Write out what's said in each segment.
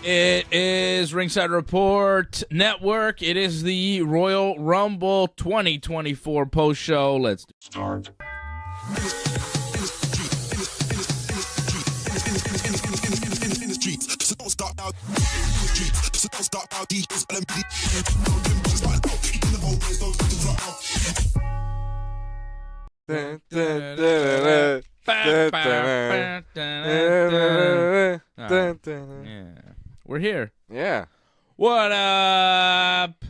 It is Ringside Report Network. It is the Royal Rumble 2024 post show. Let's start. Yeah. We're here. Yeah. What up?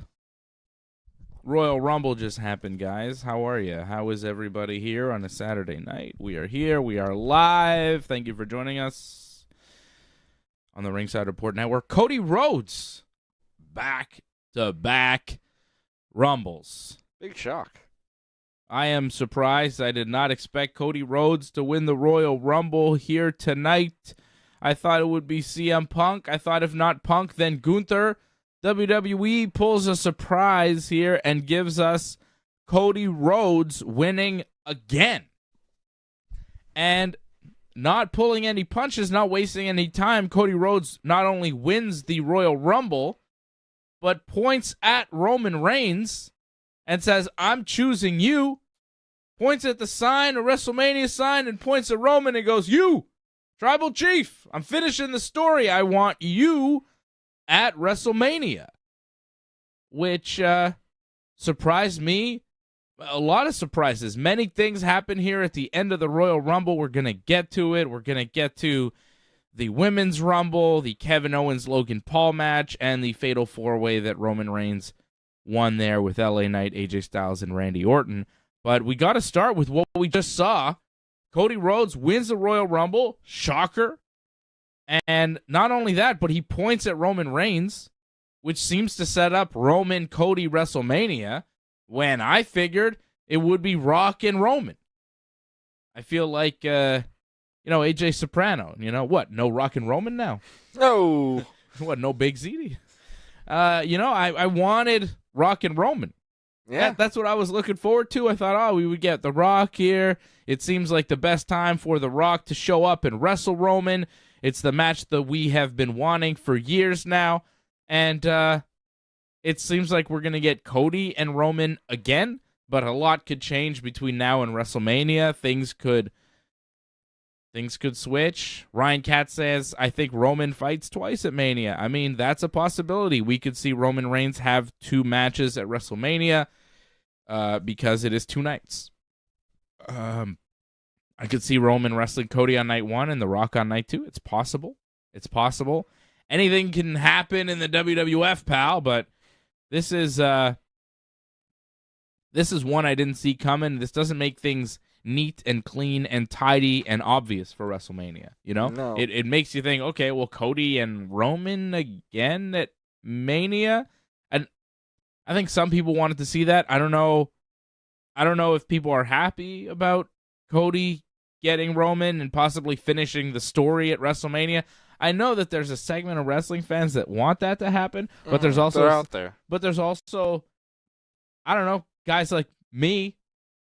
Royal Rumble just happened, guys. How are you? How is everybody here on a Saturday night? We are here. We are live. Thank you for joining us on the Ringside Report Network. Cody Rhodes, back-to-back Rumbles. Big shock. I am surprised. I did not expect Cody Rhodes to win the Royal Rumble here tonight. I thought it would be CM Punk. I thought if not Punk, then Gunther. WWE pulls a surprise here and gives us Cody Rhodes winning again. And not pulling any punches, not wasting any time, Cody Rhodes not only wins the Royal Rumble, but points at Roman Reigns and says, I'm choosing you. Points at the sign, a WrestleMania sign, and points at Roman and goes, you, Tribal Chief, I'm finishing the story. I want you at WrestleMania. Which surprised me. A lot of surprises. Many things happen here at the end of the Royal Rumble. We're going to get to it. We're going to get to the Women's Rumble, the Kevin Owens-Logan Paul match, and the Fatal 4-Way that Roman Reigns won there with LA Knight, AJ Styles, and Randy Orton. But we got to start with what we just saw. Cody Rhodes wins the Royal Rumble. Shocker. And not only that, but he points at Roman Reigns, which seems to set up Roman-Cody WrestleMania, when I figured it would be Rock and Roman. I feel like, AJ Soprano. What, no Rock and Roman now? No. What, no Big Z? I wanted Rock and Roman. Yeah. That's what I was looking forward to. I thought, we would get The Rock here. It seems like the best time for The Rock to show up and wrestle Roman. It's the match that we have been wanting for years now. And it seems like we're going to get Cody and Roman again, but a lot could change between now and WrestleMania. Things could switch. Ryan Katz says, I think Roman fights twice at Mania. I mean, that's a possibility. We could see Roman Reigns have 2 matches at WrestleMania because it is 2 nights. I could see Roman wrestling Cody on night 1 and The Rock on night 2. It's possible. Anything can happen in the WWF, pal, but this is one I didn't see coming. This doesn't make things neat and clean and tidy and obvious for WrestleMania. No. It makes you think, okay, well, Cody and Roman again at Mania, and I think some people wanted to see that. I don't know if people are happy about Cody getting Roman and possibly finishing the story at WrestleMania. I know that there's a segment of wrestling fans that want that to happen, but there's also they're out there. But there's also, I don't know, guys like me,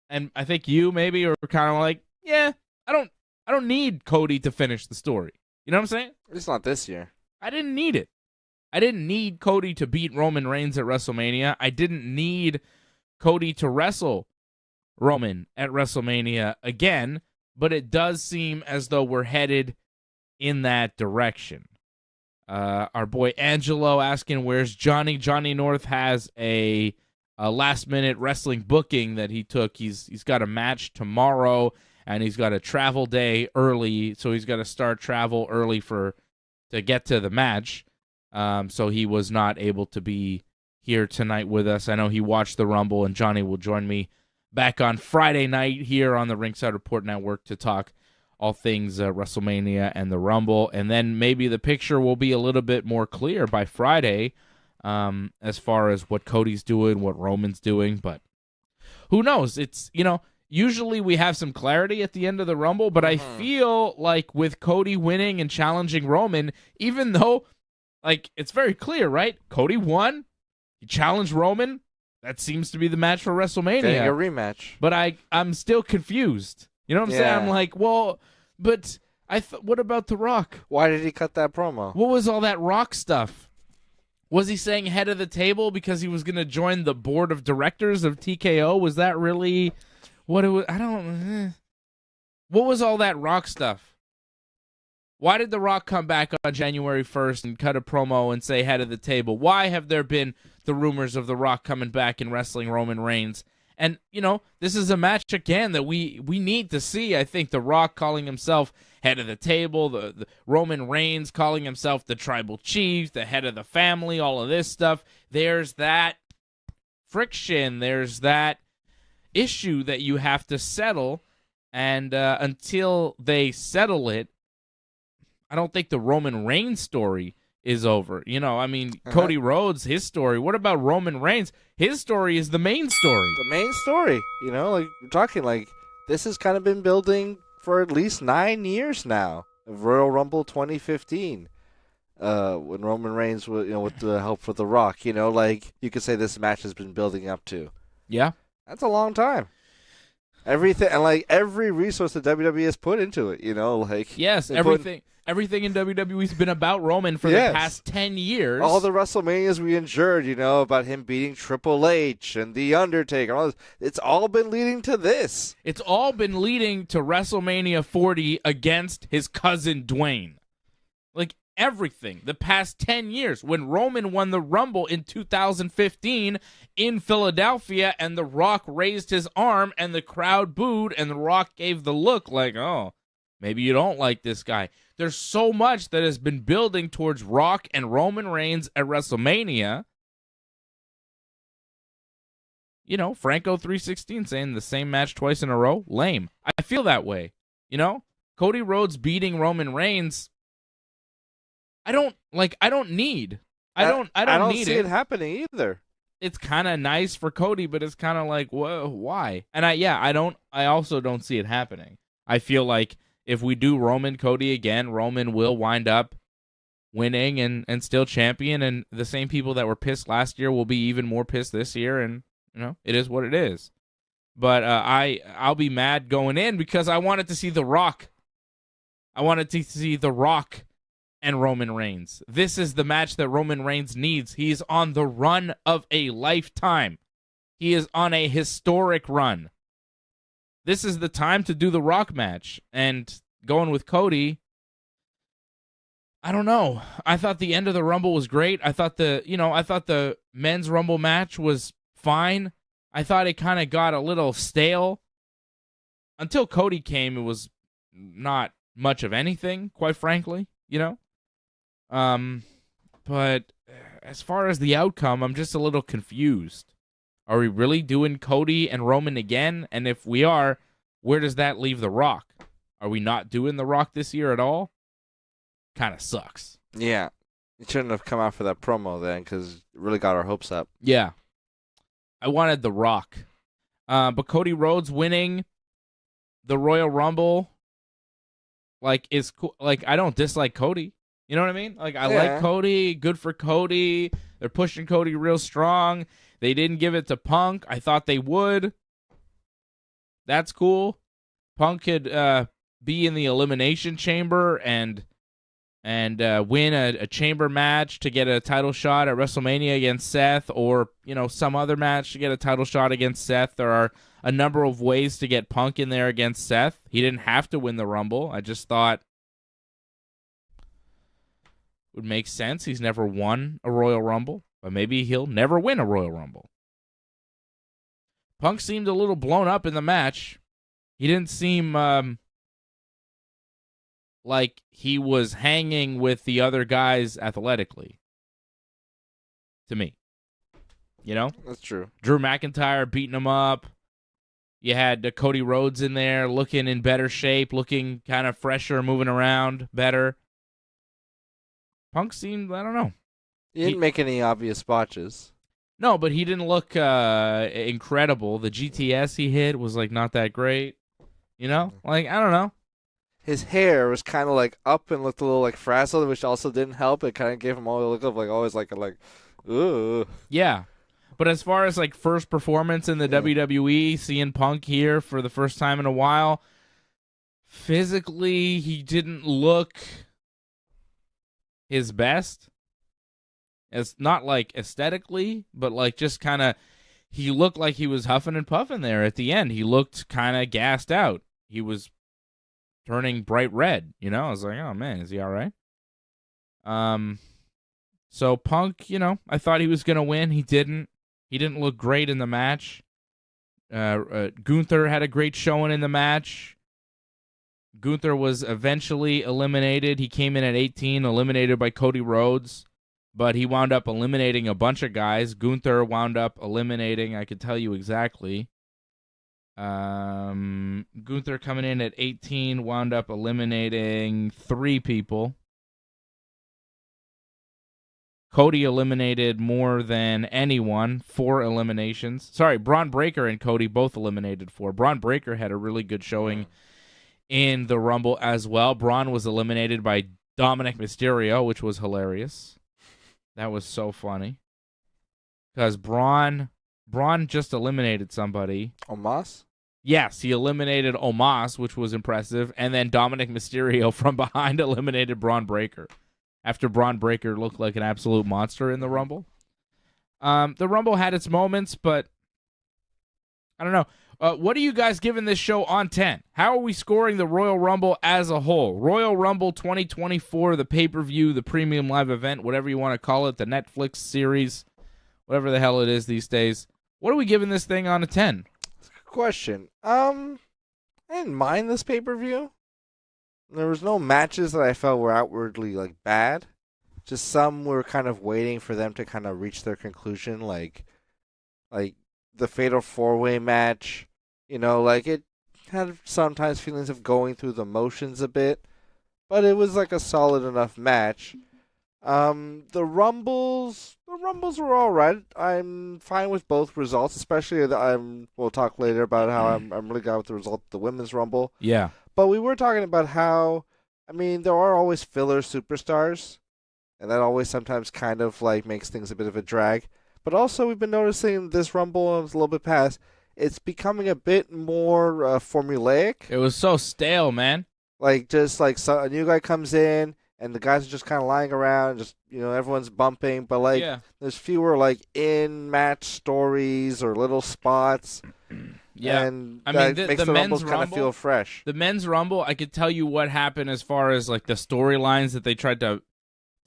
and I think you maybe are kind of like, yeah, I don't need Cody to finish the story. You know what I'm saying? It's not this year. I didn't need it. I didn't need Cody to beat Roman Reigns at WrestleMania. I didn't need Cody to wrestle Roman at WrestleMania again, but it does seem as though we're headed in that direction. Our boy Angelo asking, where's Johnny? Johnny North has a last-minute wrestling booking that he took. He's got a match tomorrow, and he's got a travel day early, so he's got to start travel early to get to the match. So he was not able to be here tonight with us. I know he watched the Rumble, and Johnny will join me back on Friday night here on the Ringside Report Network to talk all things WrestleMania and the Rumble. And then maybe the picture will be a little bit more clear by Friday as far as what Cody's doing, what Roman's doing. But who knows? It's, usually we have some clarity at the end of the Rumble, but I feel like with Cody winning and challenging Roman, even though, it's very clear, right? Cody won. He challenged Roman. That seems to be the match for WrestleMania. Getting a rematch. But I'm still confused. You know what I'm saying? I'm like, well, but What about The Rock? Why did he cut that promo? What was all that Rock stuff? Was he saying head of the table because he was going to join the board of directors of TKO? Was that really what it was? I don't. What was all that Rock stuff? Why did The Rock come back on January 1st and cut a promo and say head of the table? Why have there been the rumors of The Rock coming back and wrestling Roman Reigns? And, this is a match, again, that we need to see. I think The Rock calling himself head of the table, the Roman Reigns calling himself the tribal chief, the head of the family, all of this stuff. There's that friction. There's that issue that you have to settle. And until they settle it, I don't think the Roman Reigns story is over. Cody Rhodes, his story. What about Roman Reigns? His story is the main story. The main story. We're talking this has kind of been building for at least 9 years now. Royal Rumble 2015. When Roman Reigns, with the help for The Rock, you could say this match has been building up to. Yeah. That's a long time. Everything, and every resource that WWE has put into it, Yes, everything in WWE's been about Roman for the past 10 years. All the WrestleManias we endured, about him beating Triple H and The Undertaker. All this, it's all been leading to this. It's all been leading to WrestleMania 40 against his cousin Dwayne. Everything. The past 10 years. When Roman won the Rumble in 2015 in Philadelphia and The Rock raised his arm and the crowd booed and The Rock gave the look oh, maybe you don't like this guy. There's so much that has been building towards Rock and Roman Reigns at WrestleMania. Franco 316 saying the same match twice in a row. Lame. I feel that way. Cody Rhodes beating Roman Reigns. I don't need it happening either. It's kind of nice for Cody, but it's kind of whoa, why? And I also don't see it happening. I feel like if we do Roman Cody again, Roman will wind up winning and still champion, and the same people that were pissed last year will be even more pissed this year, and it is what it is. But I'll be mad going in because I wanted to see The Rock. I wanted to see The Rock and Roman Reigns. This is the match that Roman Reigns needs. He's on the run of a lifetime. He is on a historic run. This is the time to do the Rock match. And going with Cody, I don't know. I thought the end of the Rumble was great. I thought the men's Rumble match was fine. I thought it kind of got a little stale. Until Cody came, it was not much of anything, quite frankly, But as far as the outcome, I'm just a little confused. Are we really doing Cody and Roman again? And if we are, where does that leave The Rock? Are we not doing The Rock this year at all? Kind of sucks. Yeah. You shouldn't have come out for that promo then because it really got our hopes up. Yeah. I wanted The Rock. But Cody Rhodes winning the Royal Rumble, is cool. I don't dislike Cody. You know what I mean? I like Cody. Good for Cody. They're pushing Cody real strong. They didn't give it to Punk. I thought they would. That's cool. Punk could be in the Elimination Chamber and win a chamber match to get a title shot at WrestleMania against Seth, or some other match to get a title shot against Seth. There are a number of ways to get Punk in there against Seth. He didn't have to win the Rumble. I just thought would make sense. He's never won a Royal Rumble, but maybe he'll never win a Royal Rumble. Punk seemed a little blown up in the match. He didn't seem like he was hanging with the other guys athletically. To me. That's true. Drew McIntyre beating him up. You had Cody Rhodes in there looking in better shape, looking kind of fresher, moving around better. Punk seemed, I don't know. He didn't make any obvious botches. No, but he didn't look incredible. The GTS he hit was not that great. I don't know. His hair was kind of up and looked a little frazzled, which also didn't help. It kind of gave him all the look of always ooh. Yeah. But as far as first performance in the WWE, seeing Punk here for the first time in a while, physically, he didn't look his best. It's not like aesthetically, but like just kind of, he looked like he was huffing and puffing there at the end. He looked kind of gassed out. He was turning bright red, you know? I was like, oh man, is he all right? So Punk, you know, I thought he was going to win. He didn't. He didn't look great in the match. Gunther had a great showing in the match. Gunther was eventually eliminated. He came in at 18, eliminated by Cody Rhodes, but he wound up eliminating a bunch of guys. Gunther wound up eliminating, I could tell you exactly. Gunther coming in at 18 wound up eliminating 3 people. Cody eliminated more than anyone, 4 eliminations. Sorry, Braun Breaker and Cody both eliminated 4. Braun Breaker had a really good showing in the Rumble as well. Braun was eliminated by Dominic Mysterio, which was hilarious. That was so funny. Because Braun just eliminated somebody. Omos? Yes, he eliminated Omos, which was impressive. And then Dominic Mysterio from behind eliminated Braun Breaker. After Braun Breaker looked like an absolute monster in the Rumble. The Rumble had its moments, but I don't know. What are you guys giving this show on 10? How are we scoring the Royal Rumble as a whole? Royal Rumble 2024, the pay-per-view, the premium live event, whatever you want to call it, the Netflix series, whatever the hell it is these days. What are we giving this thing on a 10? That's a good question. I didn't mind this pay-per-view. There was no matches that I felt were outwardly like bad. Just some were kind of waiting for them to kind of reach their conclusion, like the Fatal 4-Way match. You know, like it had sometimes feelings of going through the motions a bit, but it was like a solid enough match. The Rumbles were all right. I'm fine with both results, especially we'll talk later about how I'm really glad with the result of the Women's Rumble. Yeah. But we were talking about how, I mean, there are always filler superstars, and that always sometimes kind of like makes things a bit of a drag. But also, we've been noticing this Rumble, and it's a little bit past, it's becoming a bit more formulaic. It was so stale, man. Like, just like a new guy comes in, and the guys are just kind of lying around, just, you know, everyone's bumping, but like, there's fewer like in-match stories or little spots. Yeah, and I mean, makes the Rumbles kind of feel fresh. The men's Rumble, I could tell you what happened as far as like the storylines that they tried to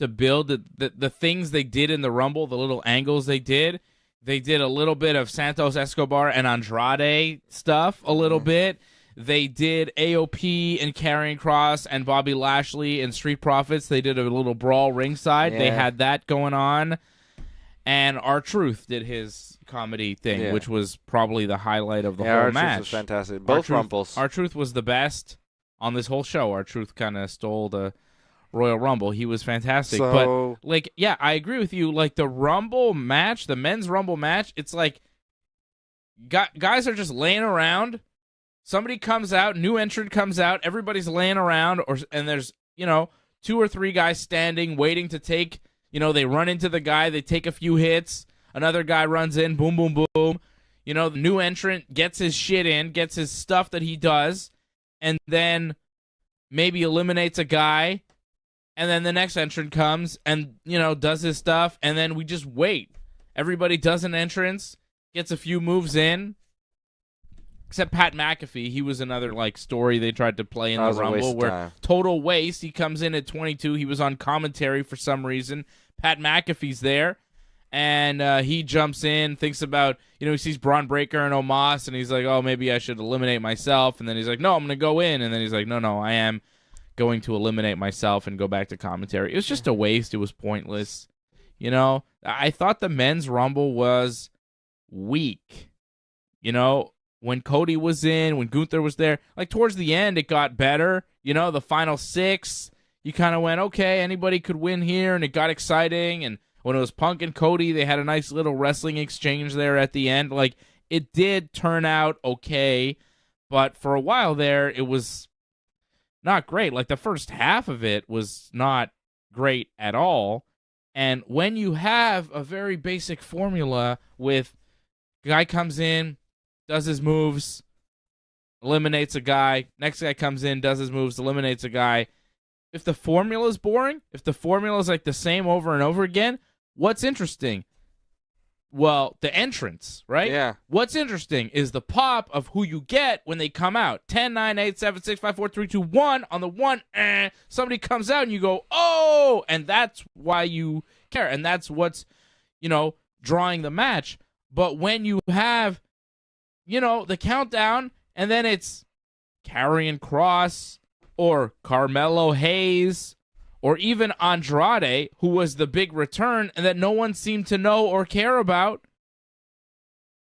build, the things they did in the Rumble, the little angles they did. They did a little bit of Santos Escobar and Andrade stuff, a little bit. They did AOP and Karrion Kross and Bobby Lashley and Street Profits. They did a little brawl ringside. Yeah. They had that going on. And R-Truth did his comedy thing, which was probably the highlight of the whole match. Was fantastic. Both Rumbles. R-Truth was the best on this whole show. R-Truth kind of stole the Royal Rumble. He was fantastic. So, but, like, yeah, I agree with you. Like, the Rumble match, the men's Rumble match, it's like guys are just laying around. Somebody comes out, new entrant comes out, everybody's laying around, and there's, you know, 2 or 3 guys standing, waiting to take, you know, they run into the guy, they take a few hits, another guy runs in, boom, boom, boom. You know, the new entrant gets his shit in, gets his stuff that he does, and then maybe eliminates a guy, and then the next entrant comes and, you know, does his stuff, and then we just wait. Everybody does an entrance, gets a few moves in, except Pat McAfee. He was another, like, story they tried to play in the Rumble where total waste. He comes in at 22. He was on commentary for some reason. Pat McAfee's there, and he jumps in, thinks about, you know, he sees Braun Breaker and Omos, and he's like, oh, maybe I should eliminate myself. And then he's like, no, I'm going to go in. And then he's like, no, I am going to eliminate myself and go back to commentary. It was just a waste. It was pointless. You know, I thought the men's Rumble was weak. You know, when Cody was in, when Gunther was there, like towards the end, it got better. You know, the final 6, you kind of went, okay, anybody could win here, and it got exciting. And when it was Punk and Cody, they had a nice little wrestling exchange there at the end. Like, it did turn out okay, but for a while there, it was not great. Like, the first half of it was not great at all. And when you have a very basic formula with guy comes in, does his moves, eliminates a guy. Next guy comes in, does his moves, eliminates a guy. If the formula is boring, if the formula is like the same over and over again, what's interesting? Well, the entrance, right? Yeah. What's interesting is the pop of who you get when they come out. 10, 9, 8, 7, 6, 5, 4, 3, 2, 1. On the 1, somebody comes out and you go, oh! And that's why you care. And that's what's, drawing the match. But when you have, the countdown, and then it's Karrion Kross or Carmelo Hayes or even Andrade, who was the big return and that no one seemed to know or care about,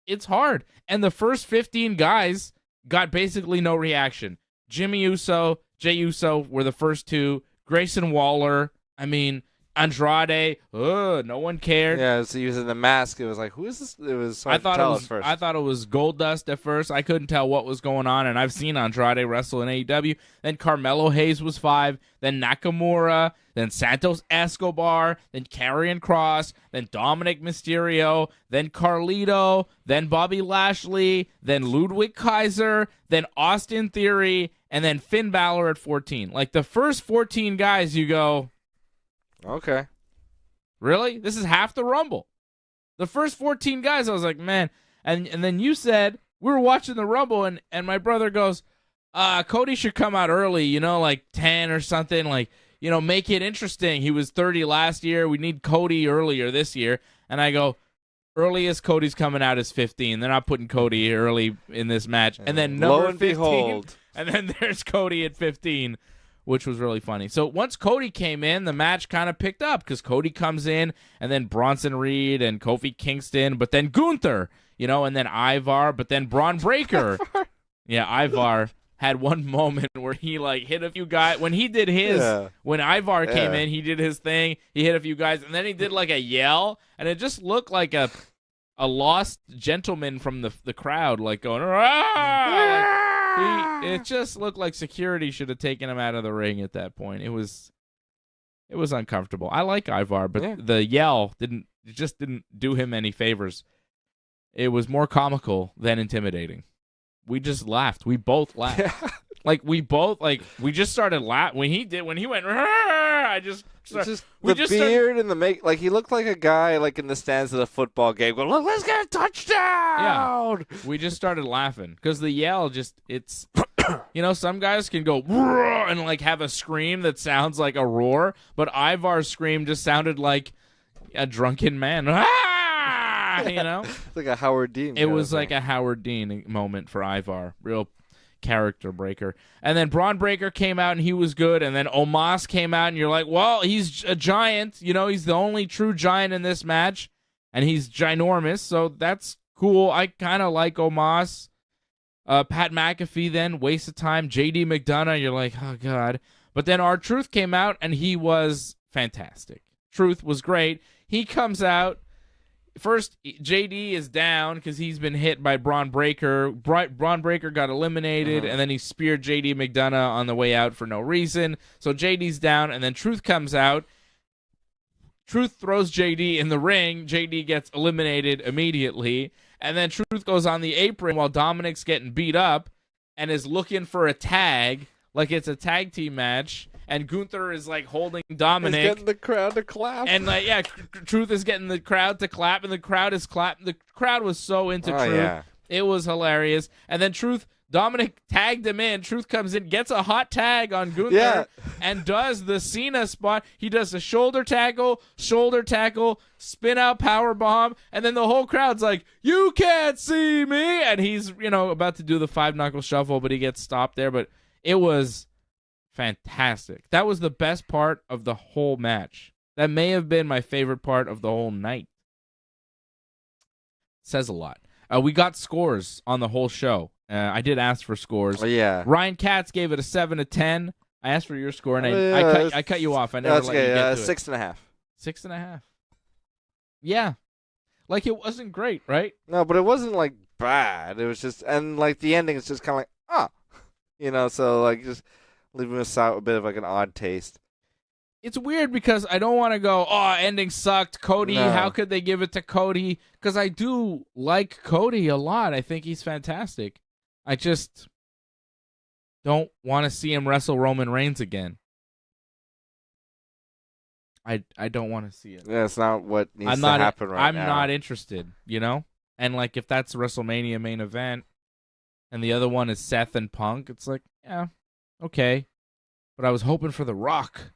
it's hard. And the first 15 guys got basically no reaction. Jimmy Uso, Jey Uso were the first two. Grayson Waller, Andrade, no one cared. Yeah, so using the mask, it was like, who is this? It was hard to tell at first. I thought it was Goldust at first. I couldn't tell what was going on, and I've seen Andrade wrestle in AEW. Then Carmelo Hayes was 5, then Nakamura, then Santos Escobar, then Karrion Kross, then Dominic Mysterio, then Carlito, then Bobby Lashley, then Ludwig Kaiser, then Austin Theory, and then Finn Balor at 14. Like, the first 14 guys, you go, okay. really? This is half the Rumble. The first 14 guys, I was like, man. And then you said, we were watching the Rumble, and my brother goes, Cody should come out early, like 10 or something. Like, make it interesting. He was 30 last year. We need Cody earlier this year. And I go, earliest Cody's coming out is 15. They're not putting Cody early in this match. And then number 15. Behold. And then there's Cody at 15. Which was really funny. So once Cody came in, the match kind of picked up because Cody comes in, and then Bronson Reed and Kofi Kingston, but then Gunther, and then Ivar, but then Braun Breaker. Yeah, Ivar had one moment where he hit a few guys. When he did his, when Ivar came in, he did his thing. He hit a few guys, and then he did a yell, and it just looked like a lost gentleman from the crowd, going, ah! It just looked like security should have taken him out of the ring at that point. It was uncomfortable. I like Ivar, but the yell didn't do him any favors. It was more comical than intimidating. We just laughed. We both laughed. We just started laughing when he went. I just started, the beard and the make. Like, he looked like a guy in the stands of the football game going, look, let's get a touchdown. Yeah, we just started laughing because the yell it's some guys can go and have a scream that sounds like a roar, but Ivar's scream just sounded like a drunken man. It's like a Howard Dean. It was like a Howard Dean moment for Ivar. Real character breaker. And then Braun Breaker came out and he was good, and then Omos came out and you're like, well, he's a giant, he's the only true giant in this match, and he's ginormous, so that's cool. I kind of like Omos. Pat McAfee then, waste of time. JD McDonough, you're like, oh god. But then R-Truth came out and he was fantastic. Truth was great. He comes out. First, JD is down because he's been hit by Braun Breaker. Braun Breaker got eliminated, and then he speared JD McDonough on the way out for no reason. So JD's down, and then Truth comes out. Truth throws JD in the ring. JD gets eliminated immediately. And then Truth goes on the apron while Dominic's getting beat up and is looking for a tag, like it's a tag team match. And Gunther is holding Dominic. He's getting the crowd to clap. And Truth is getting the crowd to clap, and the crowd is clapping. The crowd was so into Truth. Yeah. It was hilarious. And then Dominic tagged him in. Truth comes in, gets a hot tag on Gunther, and does the Cena spot. He does a shoulder tackle, spin out power bomb, and then the whole crowd's like, "You can't see me!" And he's about to do the 5-knuckle shuffle, but he gets stopped there. But it was fantastic. That was the best part of the whole match. That may have been my favorite part of the whole night. Says a lot. We got scores on the whole show. I did ask for scores. Oh, yeah. Ryan Katz gave it a 7 to 10. I asked for your score, and I cut you off. I never let you get to it. 6.5. 6.5. Yeah. It wasn't great, right? No, but it wasn't bad. It was just, and the ending is just kind of so just leaving us out a bit of an odd taste. It's weird because I don't want to go, ending sucked. Cody, how could they give it to Cody? Because I do like Cody a lot. I think he's fantastic. don't want to see him wrestle Roman Reigns again. I don't want to see it. Yeah, it's not what needs to happen right now. I'm not interested, you know? And, like, if that's WrestleMania main event and the other one is Seth and Punk, it's like, yeah, okay. But I was hoping for The Rock,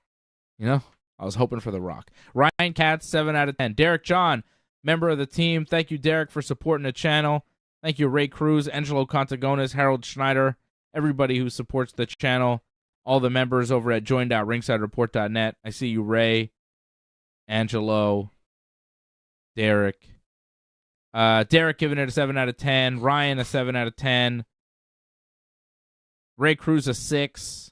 you know? I was hoping for The Rock. Ryan Katz, 7 out of 10. Derek John, member of the team. Thank you, Derek, for supporting the channel. Thank you, Ray Cruz, Angelo Contagonis, Harold Schneider, everybody who supports the channel, all the members over at join.ringsidereport.net. I see you, Ray, Angelo, Derek. Derek giving it a 7 out of 10. Ryan, a 7 out of 10. Ray Cruz, a 6.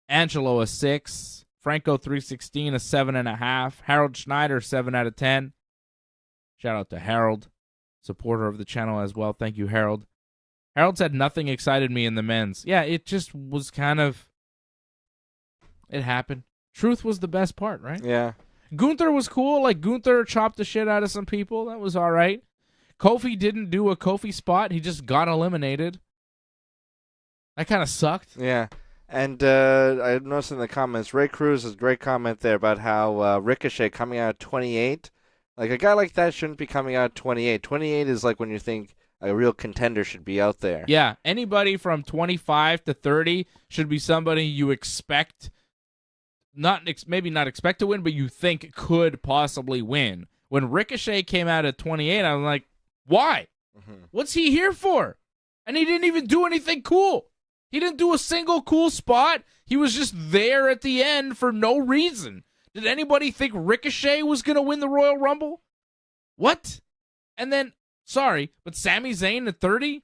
Angelo, a 6. Franco 316, a 7.5. Harold Schneider, 7 out of 10. Shout out to Harold, supporter of the channel as well. Thank you, Harold. Harold said nothing excited me in the men's. Yeah, it just was kind of, it happened. Truth was the best part, right? Yeah. Gunther was cool. Like, Gunther chopped the shit out of some people. That was all right. Kofi didn't do a Kofi spot. He just got eliminated. That kind of sucked. Yeah. And I noticed in the comments, Ray Cruz has a great comment there about how Ricochet coming out at 28. Like, a guy like that shouldn't be coming out at 28. 28 is like when you think a real contender should be out there. Yeah, anybody from 25 to 30 should be somebody you expect, maybe not expect to win, but you think could possibly win. When Ricochet came out at 28, I'm like, why? Mm-hmm. What's he here for? And he didn't even do anything cool. He didn't do a single cool spot. He was just there at the end for no reason. Did anybody think Ricochet was going to win the Royal Rumble? What? And then, sorry, but Sami Zayn at 30?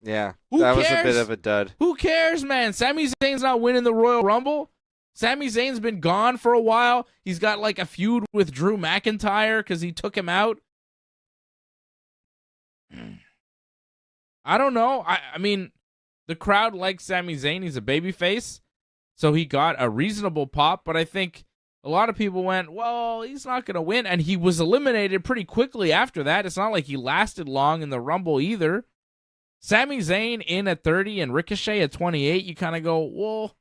Yeah, Who that cares? was a bit of a dud. Who cares, man? Sami Zayn's not winning the Royal Rumble. Sami Zayn's been gone for a while. He's got like a feud with Drew McIntyre because he took him out. I don't know. I mean, the crowd likes Sami Zayn. He's a babyface, so he got a reasonable pop, but I think a lot of people went, well, he's not going to win, and he was eliminated pretty quickly after that. It's not like he lasted long in the Rumble either. Sami Zayn in at 30 and Ricochet at 28, you kind of go, well,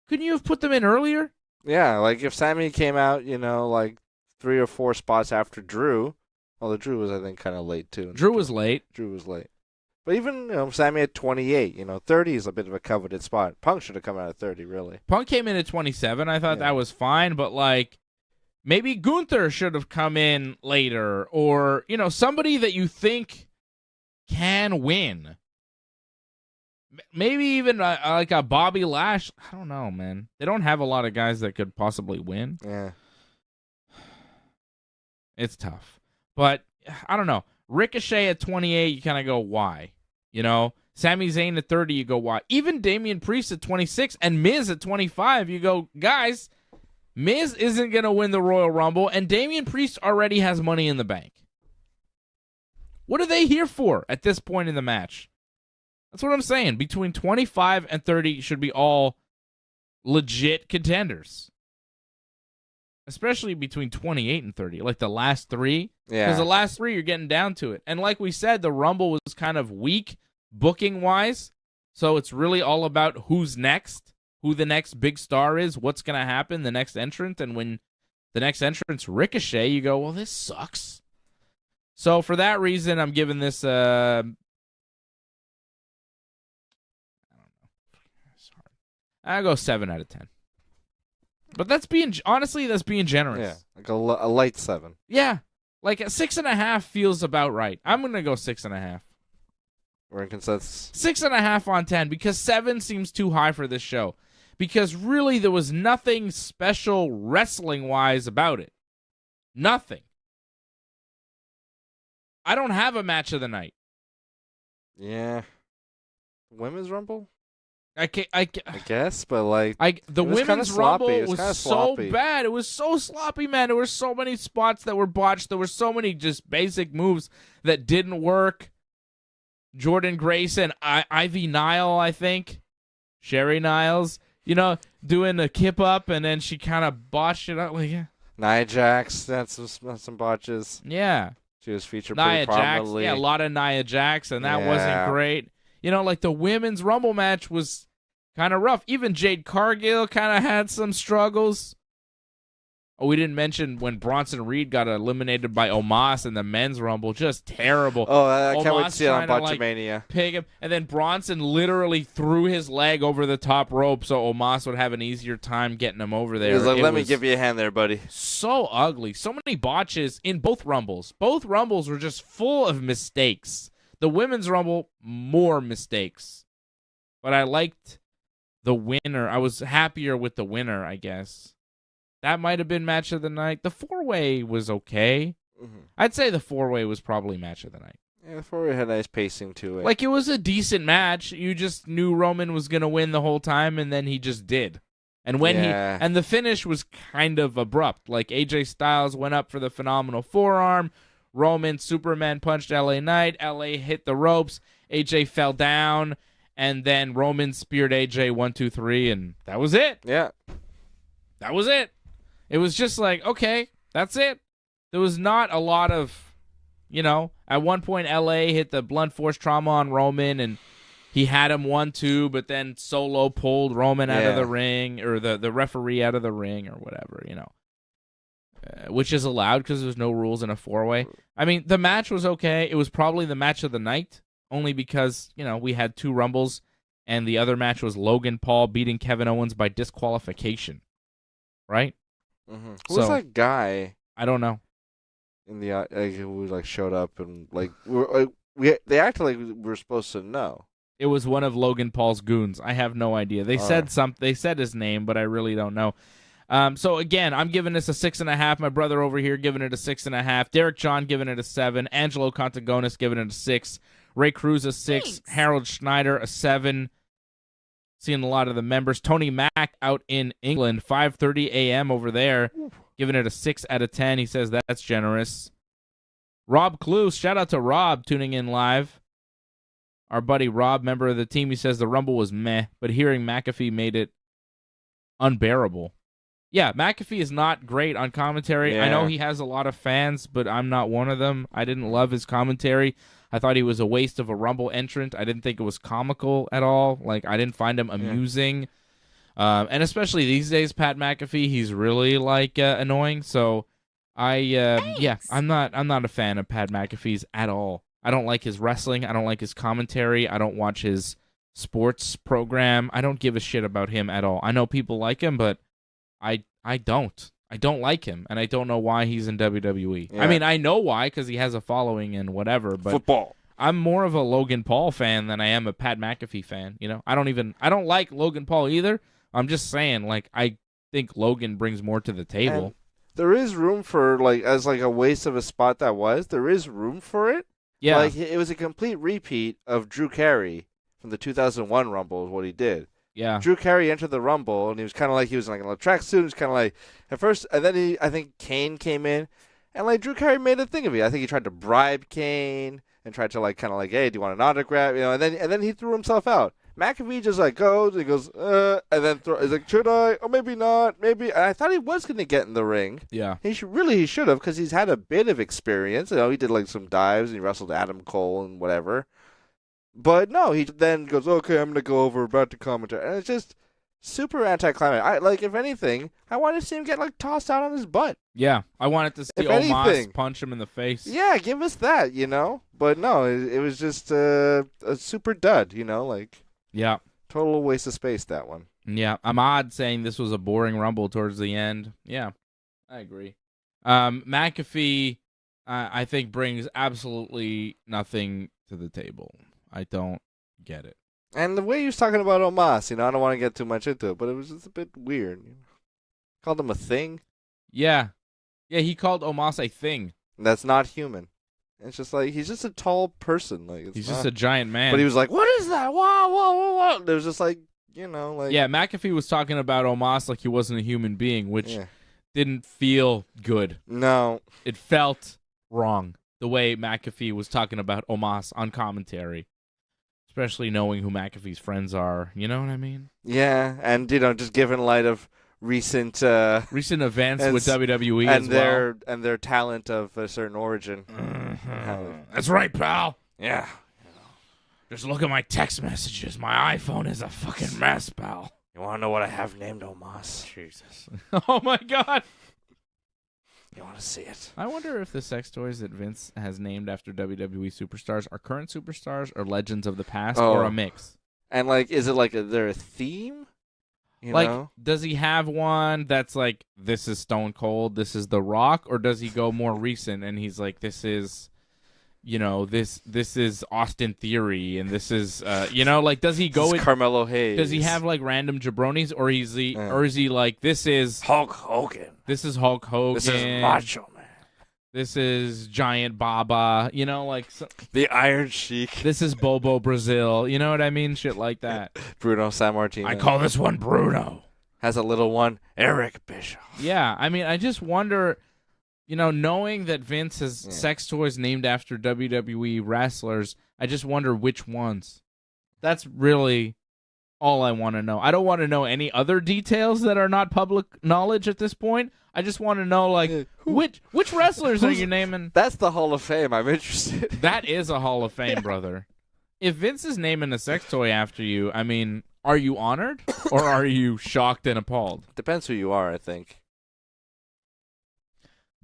couldn't you have put them in earlier? Yeah, like if Sami came out, like 3 or 4 spots after Drew. Well, the Drew was, I think, kind of late, too. Drew was late. But even Sami at 28, 30 is a bit of a coveted spot. Punk should have come out at 30, really. Punk came in at 27. I thought that was fine, but like maybe Gunther should have come in later, or somebody that you think can win. Maybe even like a Bobby Lash. I don't know, man. They don't have a lot of guys that could possibly win. Yeah, it's tough, but I don't know. Ricochet at 28, you kind of go, why? Sami Zayn at 30, you go, why? Even Damian Priest at 26 and Miz at 25, you go, guys, Miz isn't going to win the Royal Rumble, and Damian Priest already has Money in the Bank. What are they here for at this point in the match? That's what I'm saying. Between 25 and 30 should be all legit contenders. Especially between 28 and 30, like the last 3. Yeah. Because the last 3, you're getting down to it. And like we said, the Rumble was kind of weak booking-wise. So it's really all about who's next, who the next big star is, what's going to happen, the next entrant. And when the next entrant's Ricochet, you go, well, this sucks. So for that reason, I'm giving this I don't know. It's hard. I'll go 7 out of 10. But that's being generous. Yeah, like a light 7. Yeah, like a 6.5 feels about right. I'm gonna go 6.5. We're in consensus. 6.5 on 10 because 7 seems too high for this show. Because really, there was nothing special wrestling wise about it. Nothing. I don't have a match of the night. Yeah, Women's Rumble. I guess, but like the Women's Rumble was so bad. It was so sloppy, man. There were so many spots that were botched. There were so many just basic moves that didn't work. Jordan Grace and Ivy Nile, I think. Sherry Niles, doing a kip up, and then she kind of botched it up. Like, yeah. Nia Jax, that's some botches. Yeah. She was featured pretty prominently. Yeah, a lot of Nia Jax, and that wasn't great. Like the Women's Rumble match was kind of rough. Even Jade Cargill kind of had some struggles. Oh, we didn't mention when Bronson Reed got eliminated by Omos in the men's rumble. Just terrible. Oh, I can't wait to Omos see it on trying to, Botchamania. pig him, and then Bronson literally threw his leg over the top rope so Omos would have an easier time getting him over there. He was like, let me give you a hand there, buddy. So ugly. So many botches in both rumbles. Both rumbles were just full of mistakes. The women's rumble, more mistakes. But I liked the winner. I was happier with the winner, I guess. That might have been match of the night. The four-way was okay. Mm-hmm. I'd say the four-way was probably match of the night. Yeah, the four-way had nice pacing to it. Like, it was a decent match. You just knew Roman was going to win the whole time, and then he just did. And when and the finish was kind of abrupt. Like, AJ Styles went up for the phenomenal forearm. Roman Superman punched LA Knight. LA hit the ropes. AJ fell down. And then Roman speared AJ 1, 2, 3, and that was it. Yeah. That was it. It was just like, okay, that's it. There was not a lot of, at one point LA hit the blunt force trauma on Roman, and he had him 1-2, but then Solo pulled Roman out of the ring, or the referee out of the ring, or whatever, which is allowed because there's no rules in a four-way. I mean, the match was okay. It was probably the match of the night, only because, we had two rumbles, and the other match was Logan Paul beating Kevin Owens by disqualification, right? Mm-hmm. Who was that guy? I don't know. In the who showed up and they acted like we were supposed to know. It was one of Logan Paul's goons. I have no idea. They said They said his name, but I really don't know. So again, I'm giving this a 6.5. My brother over here giving it a 6.5. Derek John giving it a 7. Angelo Contagonis giving it a 6. Ray Cruz a 6. Thanks. Harold Schneider a 7. Seeing a lot of the members. Tony Mack out in England, 5:30 a.m. over there, giving it a 6 out of 10. He says that's generous. Rob Clue, shout out to Rob tuning in live. Our buddy Rob, member of the team, he says the Rumble was meh, but hearing McAfee made it unbearable. Yeah, McAfee is not great on commentary. Yeah. I know he has a lot of fans, but I'm not one of them. I didn't love his commentary. I thought he was a waste of a Rumble entrant. I didn't think it was comical at all. Like, I didn't find him amusing. And especially these days, Pat McAfee, he's really, annoying. So, I'm not a fan of Pat McAfee's at all. I don't like his wrestling. I don't like his commentary. I don't watch his sports program. I don't give a shit about him at all. I know people like him, but I don't. I don't like him, and I don't know why he's in WWE. Yeah. I mean, I know why, because he has a following and whatever, but football. I'm more of a Logan Paul fan than I am a Pat McAfee fan, I don't like Logan Paul either. I'm just saying, I think Logan brings more to the table. And there is room for, as a waste of a spot that was, there is room for it. Yeah. It was a complete repeat of Drew Carey from the 2001 Rumble is what he did. Yeah. Drew Carey entered the Rumble, and he was kind of he was in a little tracksuit. He was kind of at first, and then I think Kane came in, and Drew Carey made a thing of it. I think he tried to bribe Kane and tried to hey, do you want an autograph? And then he threw himself out. McAfee just goes, and he goes, and then he's like, should I? Or maybe not, maybe. And I thought he was going to get in the ring. Yeah. He should have, because he's had a bit of experience. He did some dives, and he wrestled Adam Cole and whatever. But no, he then goes, okay, I'm going to go over about the commentary. And it's just super anticlimactic. If anything, I wanted to see him get, tossed out on his butt. Yeah, I wanted to see Omos punch him in the face. Yeah, give us that, But no, it was just a super dud, Yeah. Total waste of space, that one. Yeah, Ahmad saying this was a boring Rumble towards the end. Yeah, I agree. McAfee, I think, brings absolutely nothing to the table. I don't get it. And the way he was talking about Omos, I don't want to get too much into it, but it was just a bit weird. Called him a thing. Yeah. Yeah, he called Omos a thing. That's not human. It's just he's just a tall person. He's just a giant man. But he was like, what is that? Whoa, whoa, whoa, whoa. There was just Yeah, McAfee was talking about Omos like he wasn't a human being, which didn't feel good. No. It felt wrong, the way McAfee was talking about Omos on commentary. Especially knowing who McAfee's friends are. You know what I mean? Yeah, and, just given light of recent events with WWE and their talent of a certain origin. That's right, pal. Yeah. Just look at my text messages. My iPhone is a fucking mess, pal. You want to know what I have named Omos? Jesus. Oh, my God. You want to see it? I wonder if the sex toys that Vince has named after WWE superstars are current superstars or legends of the past or a mix. And, like, is it like there a theme? You like, know? Does he have one that's like, this is Stone Cold, this is The Rock? Or does he go more recent and he's like, this is, you know, this is Austin Theory and this is, you know, like, does he go with Carmelo Hayes? Does he have, like, random jabronis? Or is he like, this is Hulk Hogan? This is Hulk Hogan. This is Macho Man. This is Giant Baba. You know, like... the Iron Sheik. This is Bobo Brazil. You know what I mean? Shit like that. Bruno Sammartino. I call this one Bruno. Has a little one, Eric Bischoff. Yeah, I mean, I just wonder, you know, knowing that Vince has sex toys named after WWE wrestlers, I just wonder which ones. That's really all I want to know. I don't want to know any other details that are not public knowledge at this point. I just want to know, like, which wrestlers are you naming? That's the Hall of Fame. I'm interested. That is a Hall of Fame, brother. If Vince is naming a sex toy after you, I mean, are you honored or are you shocked and appalled? Depends who you are, I think.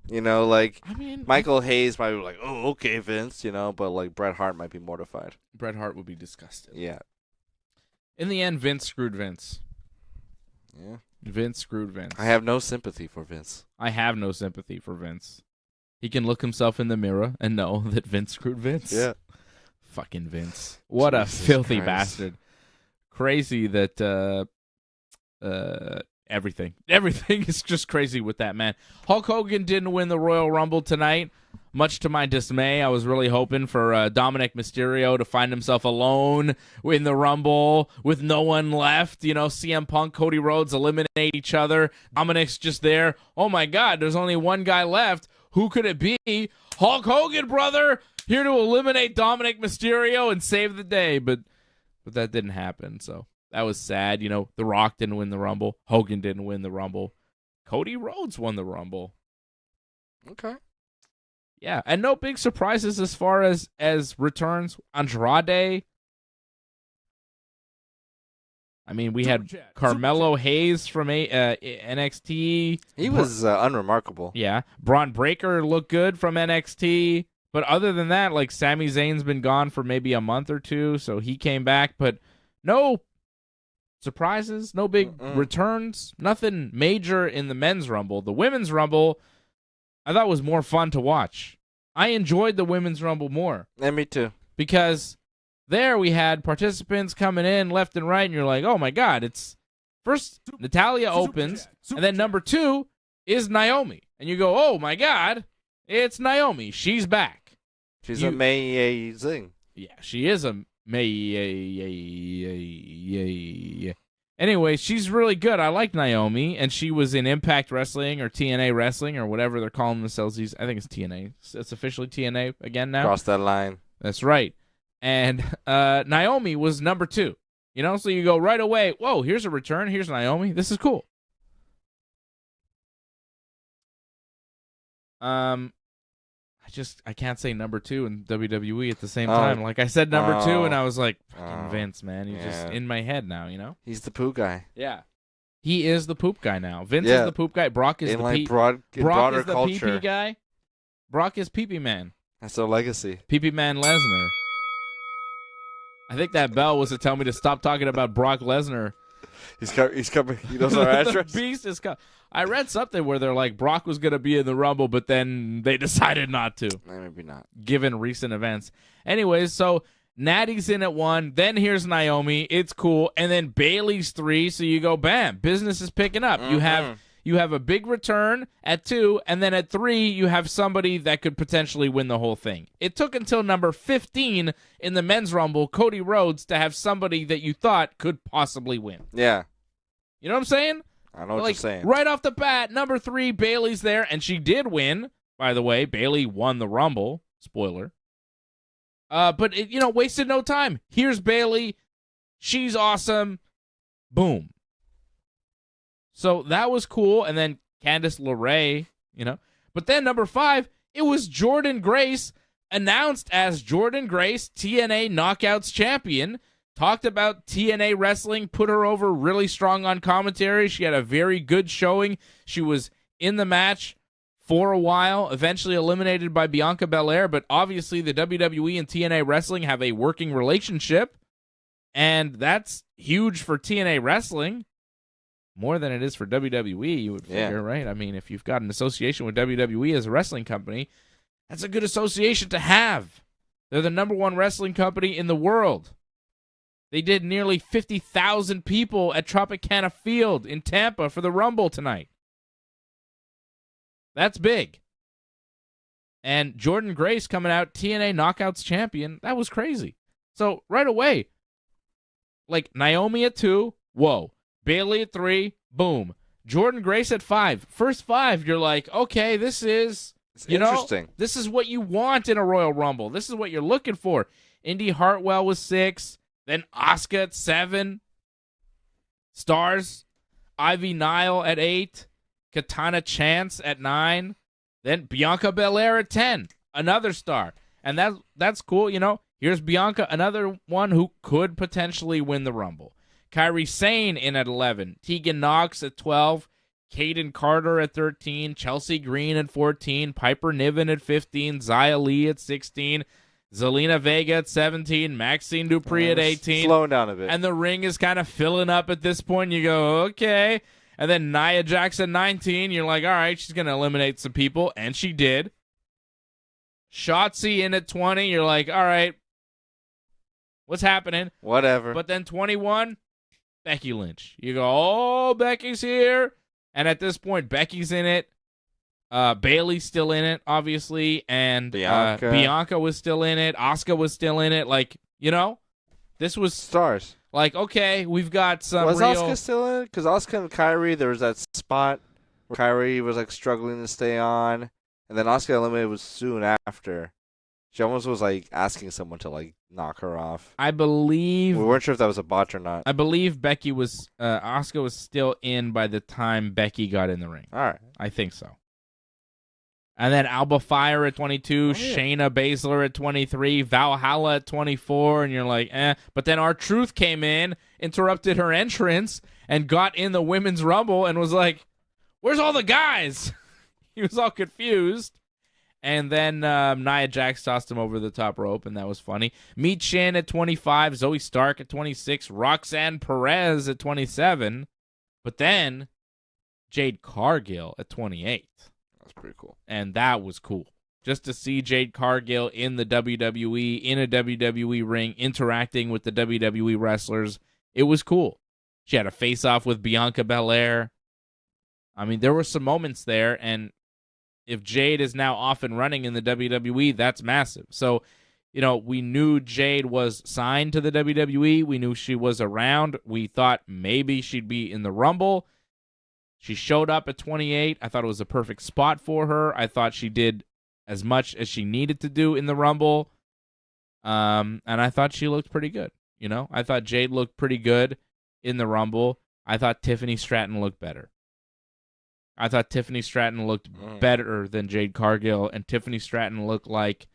You know, like, I mean, Michael Hayes might be like, oh, okay, Vince, you know, but, like, Bret Hart might be mortified. Bret Hart would be disgusted. Yeah. In the end, Vince screwed Vince. Yeah. Vince screwed Vince. I have no sympathy for Vince. I have no sympathy for Vince. He can look himself in the mirror and know that Vince screwed Vince. Yeah. Fucking Vince. What Jesus a filthy Christ. Bastard. Crazy that everything is just crazy with that man. Hulk Hogan didn't win the Royal Rumble tonight. Much to my dismay, I was really hoping for Dominic Mysterio to find himself alone in the Rumble with no one left. You know, CM Punk, Cody Rhodes eliminate each other. Dominic's just there. Oh, my God, there's only one guy left. Who could it be? Hulk Hogan, brother, here to eliminate Dominic Mysterio and save the day. But that didn't happen, so that was sad. You know, The Rock didn't win the Rumble. Hogan didn't win the Rumble. Cody Rhodes won the Rumble. Okay. Yeah, and no big surprises as far as returns. Andrade. I mean, we had Carmelo Hayes from NXT. He was unremarkable. Yeah. Braun Breaker looked good from NXT. But other than that, like, Sami Zayn's been gone for maybe a month or two, so he came back. But no surprises, no big returns, nothing major in the men's Rumble. The women's Rumble, I thought was more fun to watch. I enjoyed the women's Rumble more. And me too. Because there we had participants coming in left and right, and you're like, oh my God, it's first Natalya opens, and then number 2 is Naomi. And you go, oh my God, it's Naomi. She's back. She's amazing. Yeah, she is amazing. Anyway, she's really good. I like Naomi, and she was in Impact Wrestling or TNA Wrestling or whatever they're calling themselves. I think it's TNA. It's officially TNA again now. Cross that line. That's right. And Naomi was number 2. You know, so you go right away, whoa, here's a return. Here's Naomi. This is cool. I can't say number 2 in WWE at the same time. Like I said number 2, and I was like, fucking Vince, man. He's just in my head now, you know? He's the poo guy. Yeah. He is the poop guy now. Vince is the poop guy. Brock is Brock is the culture. pee-pee guy. Brock is pee-pee man. That's their legacy. Pee-pee man Lesnar. I think that bell was to tell me to stop talking about Brock Lesnar. He's coming. He knows our address. The beast is coming. I read something where they're like, Brock was going to be in the Rumble, but then they decided not to. Maybe not. Given recent events. Anyways, so Natty's in at 1. Then here's Naomi. It's cool. And then Bayley's 3. So you go, bam, business is picking up. Mm-hmm. You have a big return at 2. And then at 3, you have somebody that could potentially win the whole thing. It took until number 15 in the men's Rumble, Cody Rhodes, to have somebody that you thought could possibly win. Yeah. You know what I'm saying? I know what you're saying. Right off the bat, number 3, Bayley's there, and she did win. By the way, Bayley won the Rumble. Spoiler. But it, wasted no time. Here's Bayley. She's awesome. Boom. So that was cool. And then Candice LeRae, But then number 5, it was Jordynne Grace announced as Jordynne Grace, TNA Knockouts champion. Talked about TNA wrestling, put her over really strong on commentary. She had a very good showing. She was in the match for a while, eventually eliminated by Bianca Belair, but obviously the WWE and TNA wrestling have a working relationship, and that's huge for TNA wrestling. More than it is for WWE, you would figure, right? I mean, if you've got an association with WWE as a wrestling company, that's a good association to have. They're the number one wrestling company in the world. They did nearly 50,000 people at Tropicana Field in Tampa for the Rumble tonight. That's big. And Jordynne Grace coming out, TNA Knockouts champion, that was crazy. So right away, like Naomi at 2, whoa. Bayley at 3, boom. Jordynne Grace at 5. First 5, you're like, okay, this is, interesting. This is what you want in a Royal Rumble. This is what you're looking for. Indy Hartwell was 6. Then Asuka at 7. Stars. Ivy Nile at 8. Katana Chance at 9. Then Bianca Belair at 10. Another star. And that's cool, Here's Bianca, another one who could potentially win the Rumble. Kairi Sane in at 11. Tegan Nox at 12. Kaden Carter at 13. Chelsea Green at 14. Piper Niven at 15. Xia Li at 16. Zelina Vega at 17, Maxine Dupree at 18. Slowing down a bit. And the ring is kind of filling up at this point. You go, okay. And then Nia Jax at 19. You're like, all right, she's going to eliminate some people. And she did. Shotzi in at 20. You're like, all right, what's happening? Whatever. But then 21, Becky Lynch. You go, oh, Becky's here. And at this point, Becky's in it. Bayley's still in it, obviously, and Bianca was still in it. Asuka was still in it. Like, this was stars. Like, okay, we've got some. Was Asuka still in it? Because Asuka and Kairi, there was that spot where Kairi was like struggling to stay on, and then Asuka eliminated was soon after. She almost was like asking someone to like knock her off. I believe we weren't sure if that was a botch or not. I believe Becky was Asuka was still in by the time Becky got in the ring. All right, I think so. And then Alba Fire at 22, Shayna Baszler at 23, Valhalla at 24, and you're like, eh. But then R-Truth came in, interrupted her entrance, and got in the Women's Rumble and was like, where's all the guys? He was all confused. And then Nia Jax tossed him over the top rope, and that was funny. Meet Shin at 25, Zoe Stark at 26, Roxanne Perez at 27, but then Jade Cargill at 28. Pretty cool. And that was cool. Just to see Jade Cargill in the WWE, in a WWE ring, interacting with the WWE wrestlers, it was cool. She had a face-off with Bianca Belair. I mean, there were some moments there, and if Jade is now off and running in the WWE, that's massive. So, we knew Jade was signed to the WWE. We knew she was around. We thought maybe she'd be in the Rumble. She showed up at 28. I thought it was a perfect spot for her. I thought she did as much as she needed to do in the Rumble. And I thought she looked pretty good. I thought Jade looked pretty good in the Rumble. I thought Tiffany Stratton looked better. I thought Tiffany Stratton looked better than Jade Cargill, and Tiffany Stratton looked like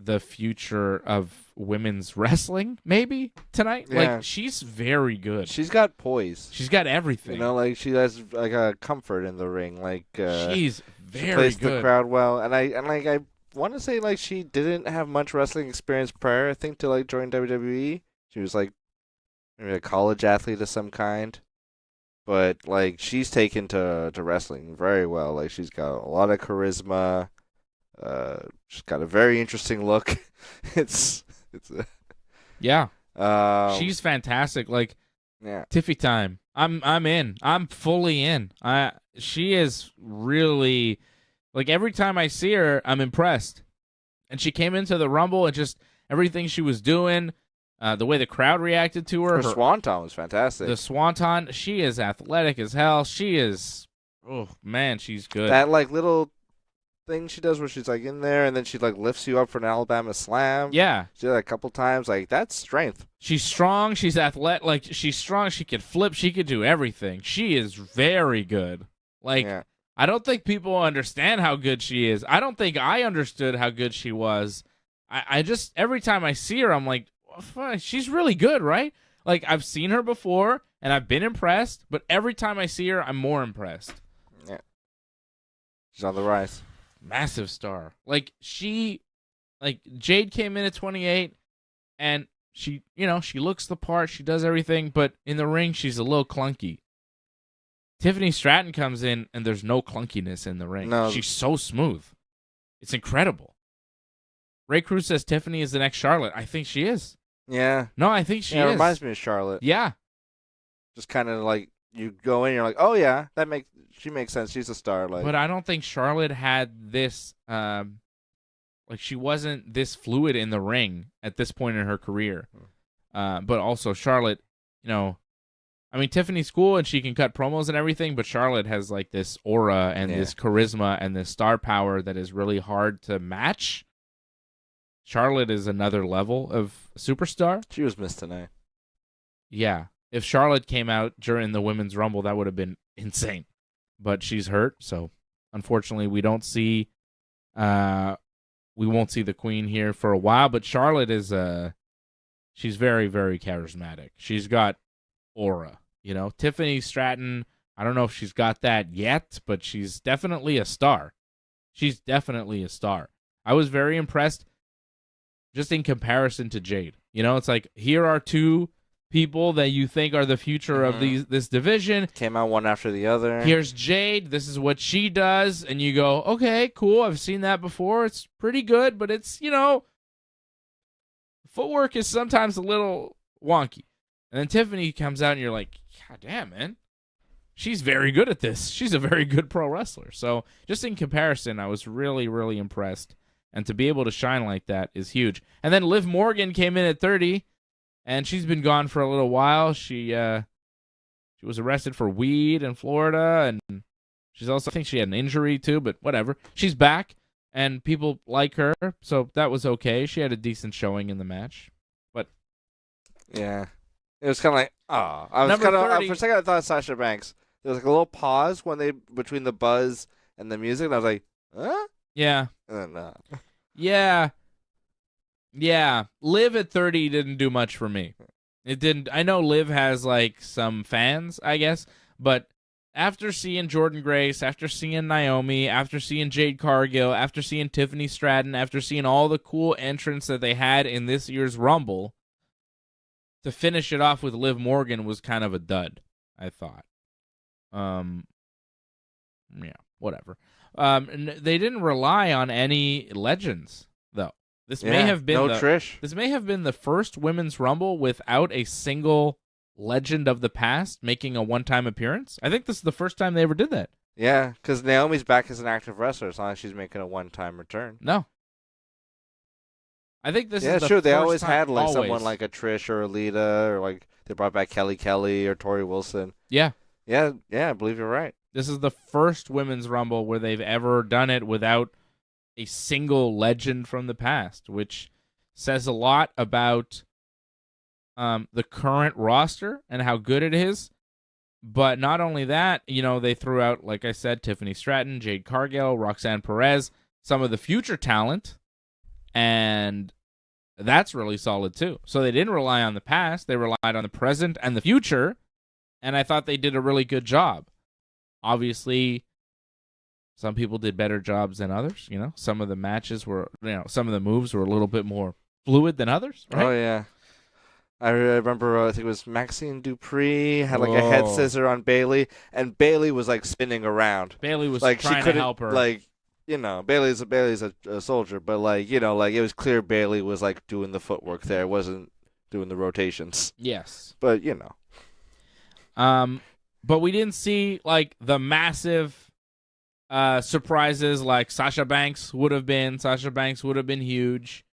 the future of women's wrestling, maybe, tonight. Yeah. Like, she's very good. She's got poise. She's got everything. Like, she has, like, a comfort in the ring. Like, she's very she plays good. the crowd well. And I want to say, like, she didn't have much wrestling experience prior, I think, to, like, join WWE. She was, like, maybe a college athlete of some kind. But, like, she's taken to wrestling very well. Like, she's got a lot of charisma. She's got a very interesting look. Yeah. She's fantastic. Like, yeah. Tiffy time. I'm in. I'm fully in. She is really, like, every time I see her, I'm impressed. And she came into the Rumble and just everything she was doing, the way the crowd reacted to her. Her swanton was fantastic. The swanton, she is athletic as hell. She is, oh man, she's good. That like little thing she does where she's like in there and then she like lifts you up for an Alabama slam. Yeah. She did that a couple times. Like, that's strength. She's strong. She's athletic. Like, she's strong. She could flip. She could do everything. She is very good. Like, yeah. I don't think people understand how good she is. I don't think I understood how good she was. I just, every time I see her, I'm like, she's really good, right? Like, I've seen her before, and I've been impressed, but every time I see her, I'm more impressed. Yeah. She's on the rise. Massive star. Like, Jade came in at 28, and she looks the part, she does everything, but in the ring, she's a little clunky. Tiffany Stratton comes in, and there's no clunkiness in the ring. No. She's so smooth. It's incredible. Ray Cruz says Tiffany is the next Charlotte. I think she is. Yeah. No, I think she is. It reminds me of Charlotte. Yeah. Just kind of like, you go in, you're like, oh yeah, she makes sense. She's a star. Like, But I don't think Charlotte had this, she wasn't this fluid in the ring at this point in her career. But also Charlotte, Tiffany's cool and she can cut promos and everything, but Charlotte has like this aura and this charisma and this star power that is really hard to match. Charlotte is another level of superstar. She was missed tonight. Yeah. If Charlotte came out during the Women's Rumble, that would have been insane. But she's hurt, so unfortunately we won't see the Queen here for a while. But Charlotte is she's very, very charismatic. She's got aura. Tiffany Stratton, I don't know if she's got that yet, but she's definitely a star. She's definitely a star. I was very impressed just in comparison to Jade. It's like, here are two people that you think are the future of this division. Came out one after the other. Here's Jade. This is what she does. And you go, okay, cool. I've seen that before. It's pretty good, but it's, footwork is sometimes a little wonky. And then Tiffany comes out and you're like, God damn, man. She's very good at this. She's a very good pro wrestler. So just in comparison, I was really, really impressed. And to be able to shine like that is huge. And then Liv Morgan came in at 30, and she's been gone for a little while. She was arrested for weed in Florida, and she's also, I think she had an injury too, but whatever. She's back, and people like her, so that was okay. She had a decent showing in the match. But yeah, it was kind of like, I was kind of, for a second I thought Sasha Banks. There was like a little pause between the buzz and the music, and I was like, huh? Yeah. No. Yeah. Liv at 30 didn't do much for me. It didn't. I know Liv has like some fans, I guess, but after seeing Jordan Grace, after seeing Naomi, after seeing Jade Cargill, after seeing Tiffany Stratton, after seeing all the cool entrants that they had in this year's Rumble, to finish it off with Liv Morgan was kind of a dud, I thought. Yeah, whatever. They didn't rely on any legends, though. This may have been Trish. This may have been the first Women's Rumble without a single legend of the past making a one-time appearance. I think this is the first time they ever did that. Yeah, because Naomi's back as an active wrestler. It's not like she's making a one-time return. No. I think this is the true. They first always time, had like someone like a Trish or a Lita, or like they brought back Kelly or Tori Wilson. Yeah. Yeah, I believe you're right. This is the first Women's Rumble where they've ever done it without a single legend from the past, which says a lot about the current roster and how good it is. But not only that, they threw out, like I said, Tiffany Stratton, Jade Cargill, Roxanne Perez, some of the future talent, and that's really solid too. So they didn't rely on the past, they relied on the present and the future, and I thought they did a really good job. Obviously, some people did better jobs than others. Some of the matches were, some of the moves were a little bit more fluid than others. Right? Oh, yeah. I remember, I think it was Maxine Dupree had like a head scissor on Bayley, and Bayley was like spinning around. Bayley was like trying to help her. Like, Bayley's a soldier, but like, like it was clear Bayley was like doing the footwork there, wasn't doing the rotations. Yes. But, But we didn't see like the massive surprises like Sasha Banks would have been. Sasha Banks would have been huge.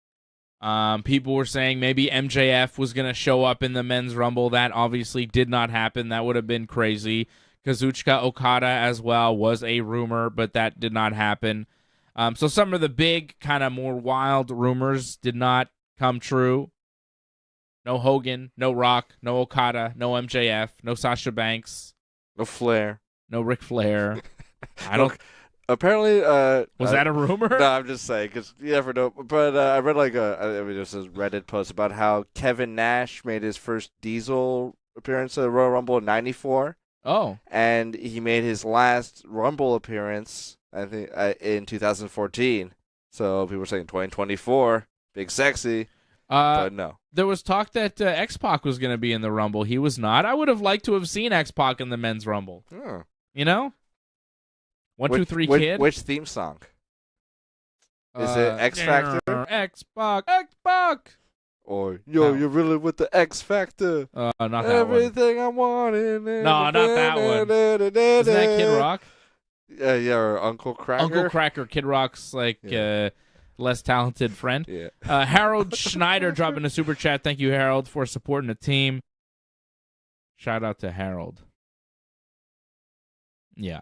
People were saying maybe MJF was going to show up in the Men's Rumble. That obviously did not happen. That would have been crazy. Kazuchika Okada as well was a rumor, but that did not happen. So some of the big kind of more wild rumors did not come true. No Hogan, no Rock, no Okada, no MJF, no Sasha Banks. No Flair. No Ric Flair. I don't. Apparently, Was that a rumor? No, I'm just saying because you never know. But I read just a Reddit post about how Kevin Nash made his first Diesel appearance at the Royal Rumble in '94. Oh, and he made his last Rumble appearance, I think, in 2014. So people were saying 2024, big sexy, but no. There was talk that X-Pac was going to be in the Rumble. He was not. I would have liked to have seen X-Pac in the men's Rumble. Hmm. You know? 1, 2, 3, kid. Which theme song? Is it X Factor? X-Pac, X-Pac. Or, you're really with the X Factor. Not that Everything I want in it. No, not that one. Isn't that Kid Rock? Yeah, or Uncle Cracker. Uncle Cracker. Kid Rock's less talented friend. Yeah. Harold Schneider dropping a super chat. Thank you, Harold, for supporting the team. Shout out to Harold. Yeah.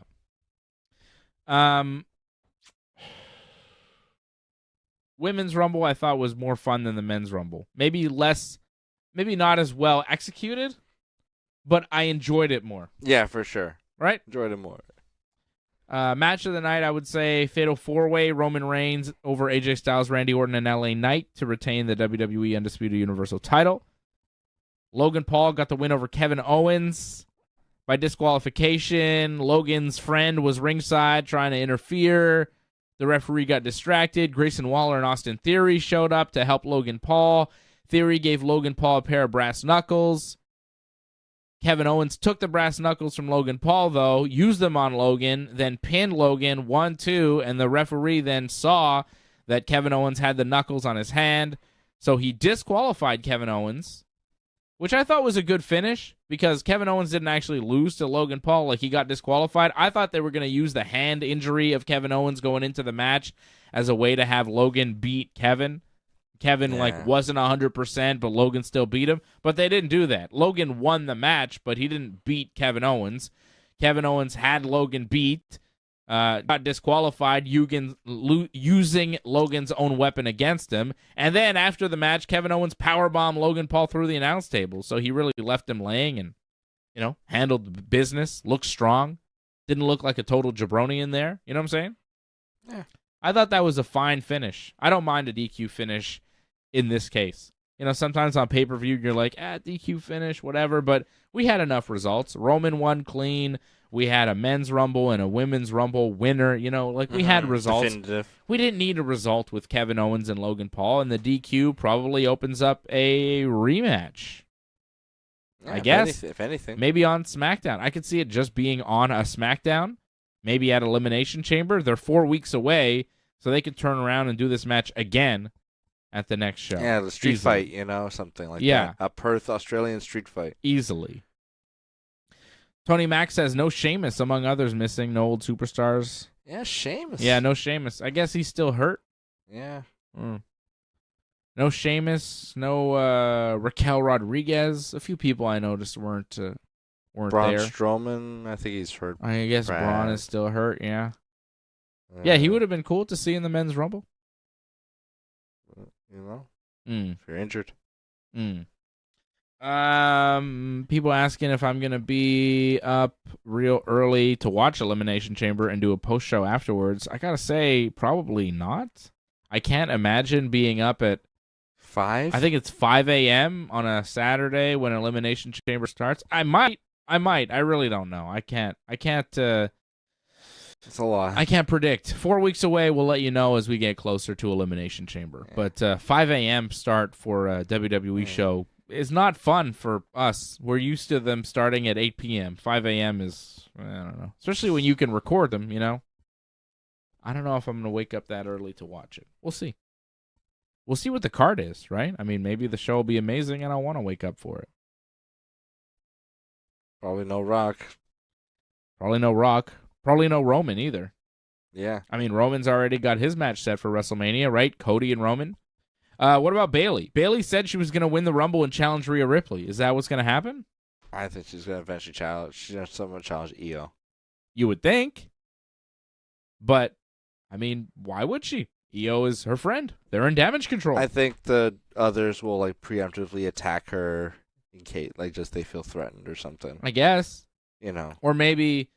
Women's Rumble I thought was more fun than the men's Rumble. Maybe not as well executed, but I enjoyed it more. Yeah, for sure. Right? Enjoyed it more. Match of the night, I would say Fatal 4-Way, Roman Reigns over AJ Styles, Randy Orton, and LA Knight to retain the WWE Undisputed Universal title. Logan Paul got the win over Kevin Owens by disqualification. Logan's friend was ringside trying to interfere. The referee got distracted. Grayson Waller and Austin Theory showed up to help Logan Paul. Theory gave Logan Paul a pair of brass knuckles. Kevin Owens took the brass knuckles from Logan Paul, though, used them on Logan, then pinned Logan 1-2, and the referee then saw that Kevin Owens had the knuckles on his hand, so he disqualified Kevin Owens, which I thought was a good finish because Kevin Owens didn't actually lose to Logan Paul. Like, he got disqualified. I thought they were going to use the hand injury of Kevin Owens going into the match as a way to have Logan beat Kevin. Kevin wasn't 100%, but Logan still beat him. But they didn't do that. Logan won the match, but he didn't beat Kevin Owens. Kevin Owens had Logan beat, got disqualified using Logan's own weapon against him. And then after the match, Kevin Owens powerbombed Logan Paul through the announce table. So he really left him laying and, handled the business, looked strong. Didn't look like a total jabroni in there. You know what I'm saying? Yeah. I thought that was a fine finish. I don't mind a DQ finish in this case. Sometimes on pay-per-view, you're like, DQ finish, whatever. But we had enough results. Roman won clean. We had a men's Rumble and a women's Rumble winner. We had results. Definitive. We didn't need a result with Kevin Owens and Logan Paul, and the DQ probably opens up a rematch. Yeah, I guess. If anything. Maybe on SmackDown. I could see it just being on a SmackDown, maybe at Elimination Chamber. They're 4 weeks away, so they could turn around and do this match again at the next show. Yeah, the street fight, something like that. A Perth Australian street fight. Easily. Tony Mack says no Sheamus, among others, missing. No old superstars. Yeah, Sheamus. Yeah, no Sheamus. I guess he's still hurt. Yeah. No Sheamus. No Raquel Rodriguez. A few people I noticed weren't Braun there. Strowman, I think he's hurt. I guess Braun is still hurt, yeah. Yeah, he would have been cool to see in the men's Rumble. If you're injured. People asking if I'm going to be up real early to watch Elimination Chamber and do a post-show afterwards. I got to say, probably not. I can't imagine being up at 5? I think it's 5 a.m. on a Saturday when Elimination Chamber starts. I might. I really don't know. I can't. It's a lot. I can't predict. 4 weeks away, we'll let you know as we get closer to Elimination Chamber. Yeah. But 5 a.m. start for a WWE show is not fun for us. We're used to them starting at 8 p.m. 5 a.m. is, I don't know. Especially when you can record them, I don't know if I'm going to wake up that early to watch it. We'll see. We'll see what the card is, right? I mean, maybe the show will be amazing and I want to wake up for it. Probably no Rock. Probably no Roman either. Yeah. I mean, Roman's already got his match set for WrestleMania, right? Cody and Roman. What about Bayley? Bayley said she was going to win the Rumble and challenge Rhea Ripley. Is that what's going to happen? I think she's going to eventually challenge. She's going to challenge Io. You would think. But, I mean, why would she? Io is her friend. They're in Damage Control. I think the others will, preemptively attack her in case, just they feel threatened or something. I guess. You know. Or maybe,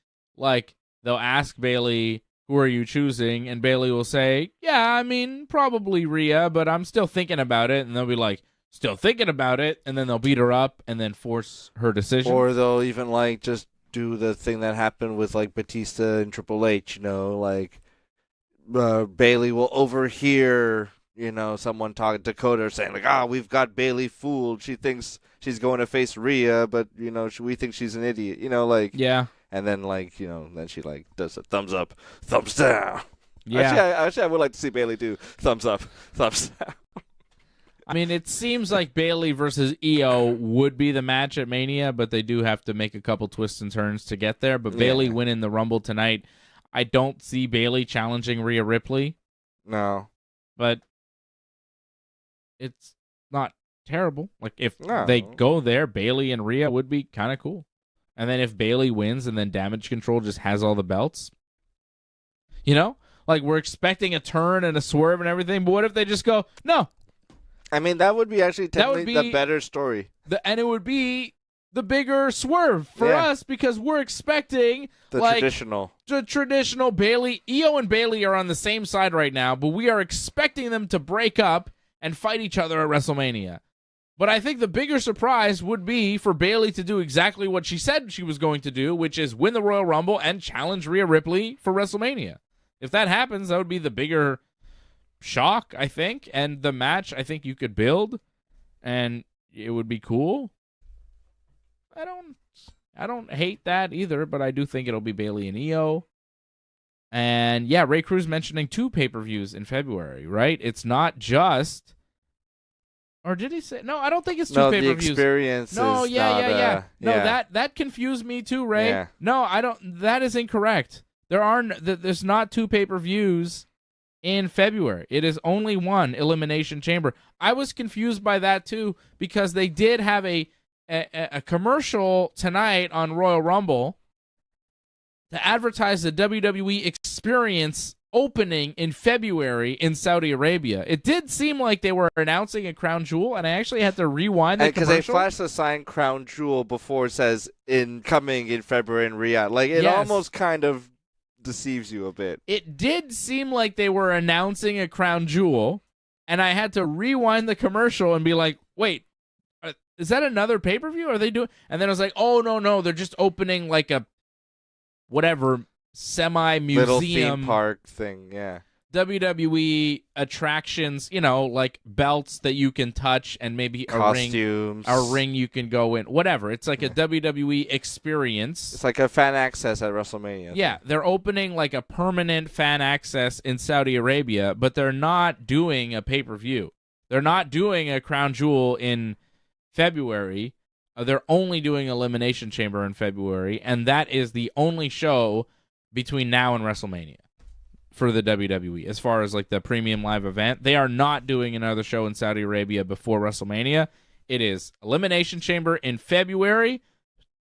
they'll ask Bayley, who are you choosing? And Bayley will say, yeah, I mean, probably Rhea, but I'm still thinking about it. And they'll be like, still thinking about it. And then they'll beat her up and then force her decision. Or they'll even, like, just do the thing that happened with, like, Batista and Triple H, you know, like, Bayley will overhear, you know, someone talking to Dakota saying, like, we've got Bayley fooled. She thinks she's going to face Rhea, but, you know, we think she's an idiot, you know, like. Yeah. And then, like, you know, then she, like, does a thumbs up, thumbs down. Yeah. Actually, I would like to see Bayley do thumbs up, thumbs down. I mean, it seems like Bayley versus Io would be the match at Mania, but they do have to make a couple twists and turns to get there. But Bayley winning the Rumble tonight, I don't see Bayley challenging Rhea Ripley. No. But it's not terrible. Like, if they go there, Bayley and Rhea would be kind of cool. And then if Bayley wins and then Damage Control just has all the belts, you know? Like, we're expecting a turn and a swerve and everything, but what if they just go, no. I mean, that would be actually technically the better story. And it would be the bigger swerve for us because we're expecting the traditional Bayley. Io and Bayley are on the same side right now, but we are expecting them to break up and fight each other at WrestleMania. But I think the bigger surprise would be for Bayley to do exactly what she said she was going to do, which is win the Royal Rumble and challenge Rhea Ripley for WrestleMania. If that happens, that would be the bigger shock, I think. And the match, I think you could build, and it would be cool. I don't hate that either, but I do think it'll be Bayley and Io. And yeah, Ray Cruz mentioning 2 pay-per-views in February, right? It's not just... Or did he say... No, I don't think it's 2 pay-per-views. The experience No, is yeah. No, yeah. that confused me too, Ray. Yeah. No, I don't... That is incorrect. There's not 2 pay-per-views in February. It is only 1 Elimination Chamber. I was confused by that too because they did have a commercial tonight on Royal Rumble to advertise the WWE Experience opening in February in Saudi Arabia. It did seem like they were announcing a crown jewel, and I actually had to rewind the commercial. Because they flashed the signed crown jewel before it says coming in February in Riyadh. Like, it almost kind of deceives you a bit. It did seem like they were announcing a crown jewel, and I had to rewind the commercial and be like, wait, is that another pay-per-view? Are they doing? And then I was like, oh, no, they're just opening like a whatever semi-museum. Little theme park thing, yeah. WWE attractions, you know, like belts that you can touch and maybe costumes. A ring you can go in. Whatever. It's like a WWE experience. It's like a fan access at WrestleMania. Yeah, they're opening like a permanent fan access in Saudi Arabia, but they're not doing a pay-per-view. They're not doing a crown jewel in February. They're only doing Elimination Chamber in February, and that is the only show between now and WrestleMania for the WWE. As far as like the premium live event, they are not doing another show in Saudi Arabia before WrestleMania. It is Elimination Chamber in February,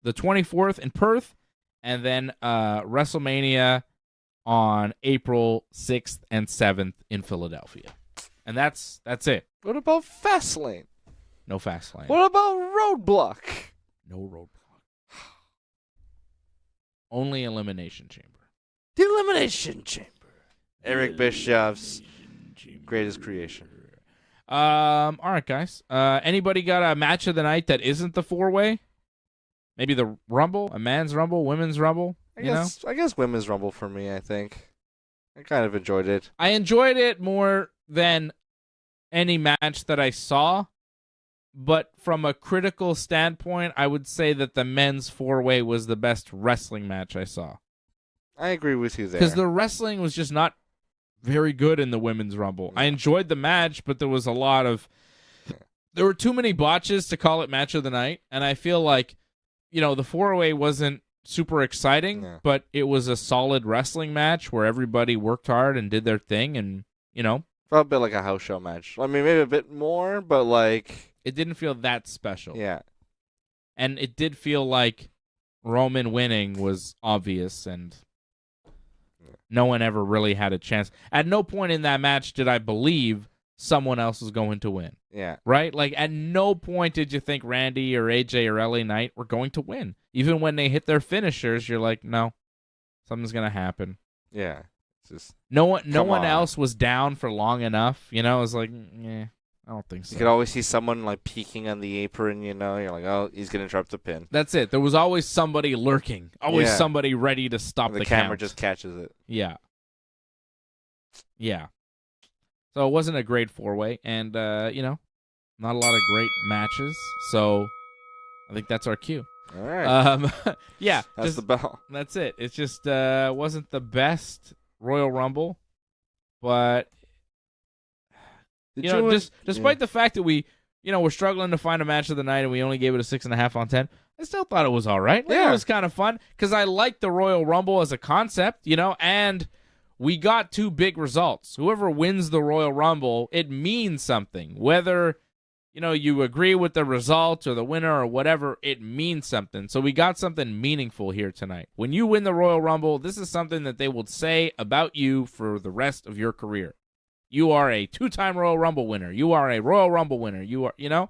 the 24th in Perth, and then WrestleMania on April 6th and 7th in Philadelphia. And that's it. What about Fastlane? No Fastlane. What about Roadblock? No Roadblock. Only Elimination Chamber. The Elimination Chamber. Eric Bischoff's greatest creation. All right, guys. Anybody got a match of the night that isn't the 4-way? Maybe the Rumble, a men's Rumble, women's Rumble. I guess women's Rumble for me. I think I kind of enjoyed it. I enjoyed it more than any match that I saw, but from a critical standpoint, I would say that the men's 4-way was the best wrestling match I saw. I agree with you there. Because the wrestling was just not very good in the women's Rumble. I enjoyed the match, but there was a lot of... There were too many botches to call it match of the night, and I feel like, you know, the 4-way wasn't super exciting, but it was a solid wrestling match where everybody worked hard and did their thing, and, you know... Felt a bit like a house show match. I mean, maybe a bit more, but like... It didn't feel that special. Yeah. And it did feel like Roman winning was obvious, and... No one ever really had a chance. At no point in that match did I believe someone else was going to win. Yeah. Right? Like, at no point did you think Randy or AJ or LA Knight were going to win. Even when they hit their finishers, you're like, no. Something's gonna happen. Yeah. It's just No one on. else was down for long enough. You know, it was like, yeah, I don't think so. You could always see someone like peeking on the apron. You know, you're like, oh, he's gonna interrupt the pin. That's it. There was always somebody lurking. Always somebody ready to stop the the camera count. just catches it. Yeah. Yeah. So it wasn't a great 4-way, and not a lot of great matches. So I think that's our cue. All right. Yeah. That's the bell. That's it. It just wasn't the best Royal Rumble, but despite the fact that we, we're struggling to find a match of the night and we only gave it a 6.5 on 10, I still thought it was all right. It was kind of fun because I liked the Royal Rumble as a concept, and we got 2 big results. Whoever wins the Royal Rumble, it means something. Whether, you agree with the result or the winner or whatever, it means something. So we got something meaningful here tonight. When you win the Royal Rumble, this is something that they will say about you for the rest of your career. You are a 2-time Royal Rumble winner. You are a Royal Rumble winner. You are,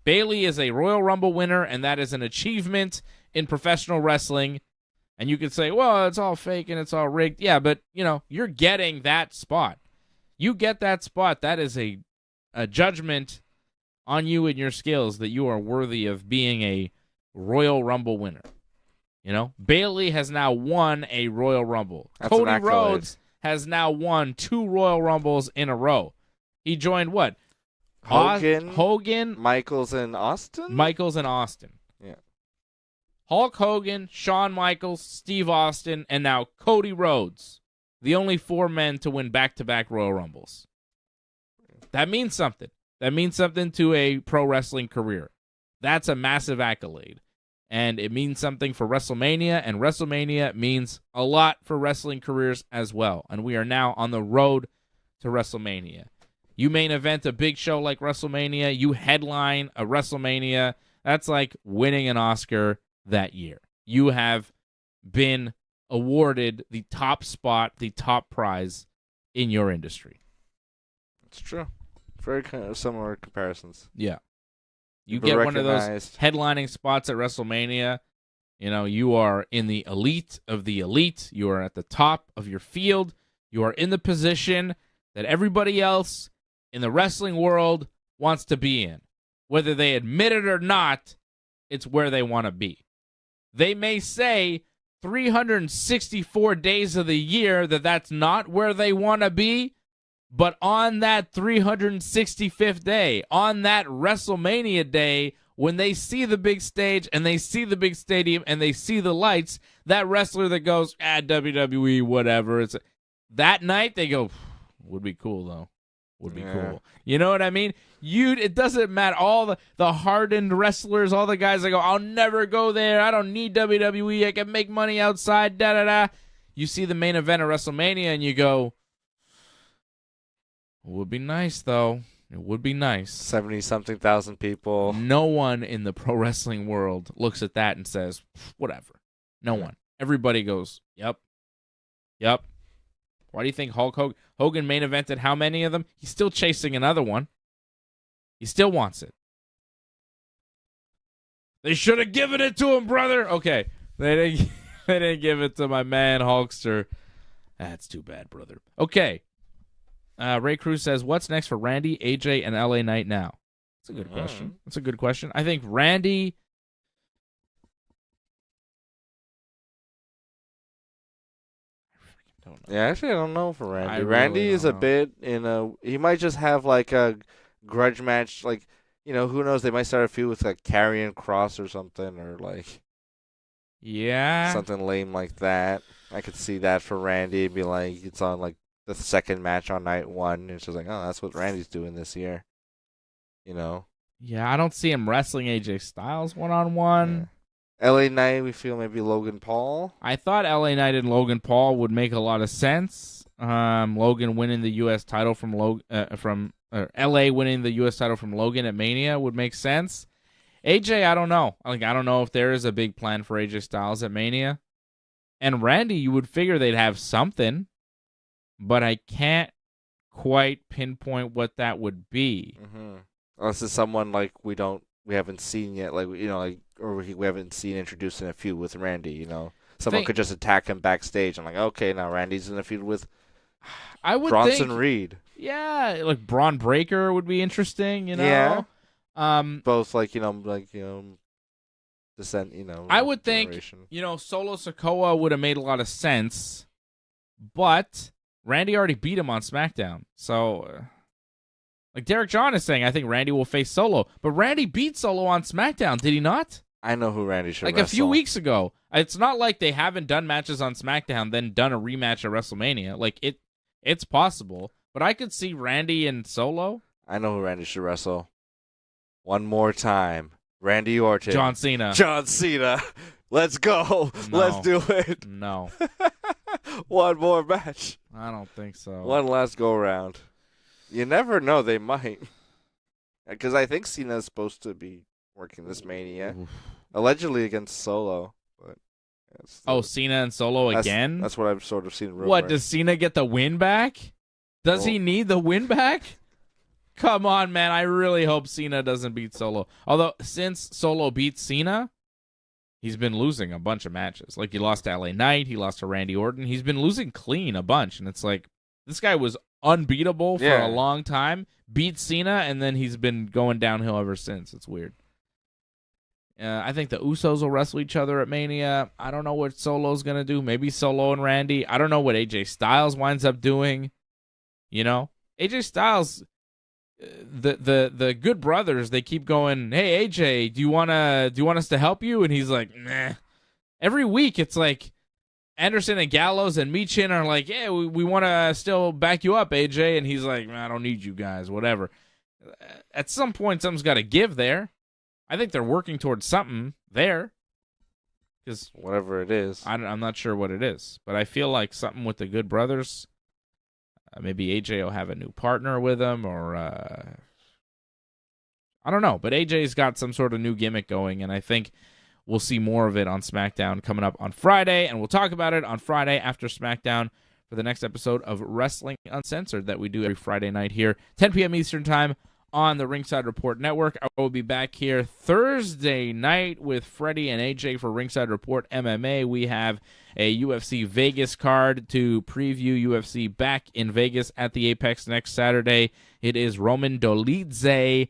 Bayley is a Royal Rumble winner, and that is an achievement in professional wrestling. And you could say, well, it's all fake and it's all rigged. Yeah, but, you're getting that spot. You get that spot. That is a judgment on you and your skills that you are worthy of being a Royal Rumble winner. Bayley has now won a Royal Rumble. That's Cody Rhodes has now won 2 Royal Rumbles in a row. He joined what? Hogan, Michaels, and Austin? Yeah. Hulk Hogan, Shawn Michaels, Steve Austin, and now Cody Rhodes. The only 4 men to win back-to-back Royal Rumbles. That means something. That means something to a pro wrestling career. That's a massive accolade. And it means something for WrestleMania, and WrestleMania means a lot for wrestling careers as well. And we are now on the road to WrestleMania. You main event a big show like WrestleMania. You headline a WrestleMania. That's like winning an Oscar that year. You have been awarded the top spot, the top prize in your industry. It's true. Very kind of similar comparisons. Yeah. You get one of those headlining spots at WrestleMania. You are in the elite of the elite. You are at the top of your field. You are in the position that everybody else in the wrestling world wants to be in. Whether they admit it or not, it's where they want to be. They may say 364 days of the year that's not where they want to be, but on that 365th day, on that WrestleMania day, when they see the big stage and they see the big stadium and they see the lights, that wrestler that goes, WWE, whatever, that night they go, would be cool though. Would be cool. You know what I mean? It doesn't matter. All the hardened wrestlers, all the guys that go, I'll never go there. I don't need WWE. I can make money outside. Da da da. You see the main event of WrestleMania and you go, it would be nice though. It would be nice. 70-something thousand people. No one in the pro wrestling world looks at that and says, whatever. No one. Everybody goes, yep. Yep. Why do you think Hogan main evented how many of them? He's still chasing another one. He still wants it. They should have given it to him, brother. Okay. They didn't give it to my man Hulkster. That's too bad, brother. Okay. Ray Cruz says, what's next for Randy, AJ, and LA Knight now? That's a good question. That's a good question. I think Randy... Yeah, actually, I don't know for Randy. Randy is a bit he might just have like a grudge match, like, who knows? They might start a feud with like Karrion Kross or something, or like, something lame like that. I could see that for Randy. It'd be like it's on like the second match on night 1. It's just like, oh, that's what Randy's doing this year. Yeah, I don't see him wrestling AJ Styles 1-on-1. Yeah. LA Knight, we feel maybe Logan Paul. I thought LA Knight and Logan Paul would make a lot of sense. Logan winning the U.S. title from LA winning the U.S. title from Logan at Mania would make sense. AJ, I don't know. I don't know if there is a big plan for AJ Styles at Mania. And Randy, you would figure they'd have something, but I can't quite pinpoint what that would be. Mm-hmm. Unless it's someone like we haven't seen yet, like or we haven't seen introduced in a feud with Randy. someone could just attack him backstage. I'm like, okay, now Randy's in a feud with I would Bronson think, Reed. Yeah, like Braun Breaker would be interesting, you know? Yeah. Both descent, I would generation. think, Solo Sikoa would have made a lot of sense, but Randy already beat him on SmackDown. So, like Derek John is saying, I think Randy will face Solo. But Randy beat Solo on SmackDown, did he not? I know who Randy should wrestle. A few weeks ago. It's not like they haven't done matches on SmackDown, then done a rematch at WrestleMania. Like, it's possible. But I could see Randy and Solo. I know who Randy should wrestle. One more time. Randy Orton. John Cena. John Cena. Let's go. No. Let's do it. No. One more match. I don't think so. One last go around. You never know. They might. Because I think Cena is supposed to be working this Mania. Oof. Allegedly against Solo. But Cena and Solo again? That's what I've sort of seen. What, does Cena get the win back? Does he need the win back? Come on, man. I really hope Cena doesn't beat Solo. Although, since Solo beat Cena, he's been losing a bunch of matches. Like, he lost to LA Knight. He lost to Randy Orton. He's been losing clean a bunch. And it's like, this guy was unbeatable for a long time, beat Cena, and then he's been going downhill ever since. It's weird. I think the Usos will wrestle each other at Mania. I don't know what Solo's going to do. Maybe Solo and Randy. I don't know what AJ Styles winds up doing. AJ Styles... The Good Brothers, they keep going, hey AJ, do you want us to help you? And he's like, nah. Every week it's like Anderson and Gallows and Michin are like, yeah, we want to still back you up, AJ, and he's like, I don't need you guys, whatever. At some point something's got to give there. I think they're working towards something there, because whatever it is, I'm not sure what it is, but I feel like something with the Good Brothers. Maybe AJ will have a new partner with him, or I don't know. But AJ's got some sort of new gimmick going, and I think we'll see more of it on SmackDown coming up on Friday, and we'll talk about it on Friday after SmackDown for the next episode of Wrestling Uncensored that we do every Friday night here, 10 p.m. Eastern Time on the Ringside Report Network. I will be back here Thursday night with Freddie and AJ for Ringside Report MMA. We have a UFC Vegas card to preview UFC back in Vegas at the Apex next Saturday. It is Roman Dolidze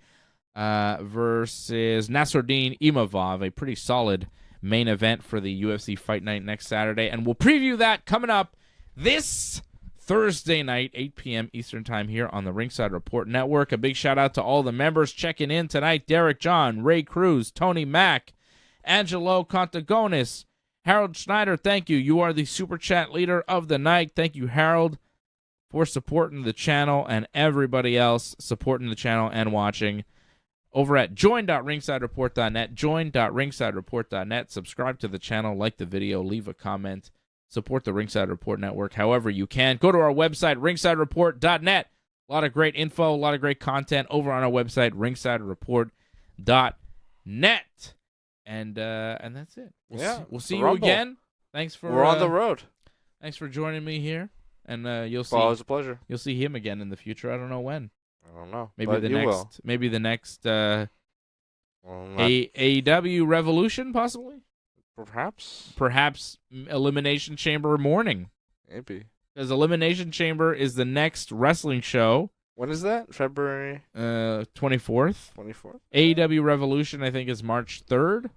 versus Nasruddin Imavov, a pretty solid main event for the UFC Fight Night next Saturday. And we'll preview that coming up this Thursday night, 8 p.m. Eastern Time here on the Ringside Report Network. A big shout-out to all the members checking in tonight. Derek John, Ray Cruz, Tony Mack, Angelo Contagonis, Harold Schneider, thank you. You are the Super Chat leader of the night. Thank you, Harold, for supporting the channel, and everybody else supporting the channel and watching over at join.ringsidereport.net, join.ringsidereport.net. Subscribe to the channel, like the video, leave a comment. Support the Ringside Report Network however you can. Go to our website, ringsidereport.net. A lot of great info, a lot of great content over on our website, ringsidereport.net. And that's it. We'll see you again. Thanks for we're on the road. Thanks for joining me here. And you'll see. Always a pleasure. You'll see him again in the future. I don't know when. I don't know. Maybe the next AEW Revolution, possibly. Perhaps Elimination Chamber morning. Maybe. Because Elimination Chamber is the next wrestling show. When is that? February 24th. 24th. AEW Revolution, I think, is March 3rd.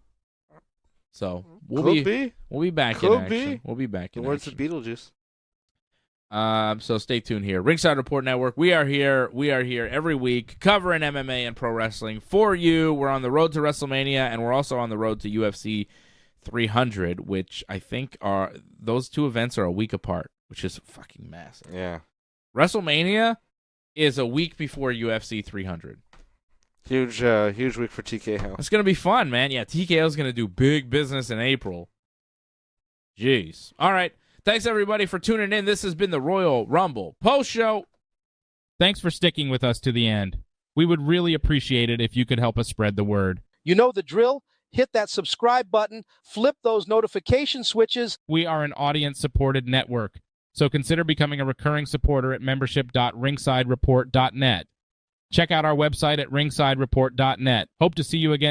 So we'll be back in action. We'll be back in action. Where's the Beetlejuice? So stay tuned here. Ringside Report Network. We are here every week covering MMA and pro wrestling for you. We're on the road to WrestleMania, and we're also on the road to UFC 300, which I think those two events are a week apart, which is fucking massive. Yeah. WrestleMania is a week before UFC 300. Huge week for TKO. It's going to be fun, man. Yeah, TKO is going to do big business in April. Jeez. All right. Thanks, everybody, for tuning in. This has been the Royal Rumble Post Show. Thanks for sticking with us to the end. We would really appreciate it if you could help us spread the word. You know the drill. Hit that subscribe button. Flip those notification switches. We are an audience-supported network, so consider becoming a recurring supporter at membership.ringsidereport.net. Check out our website at ringsidereport.net. Hope to see you again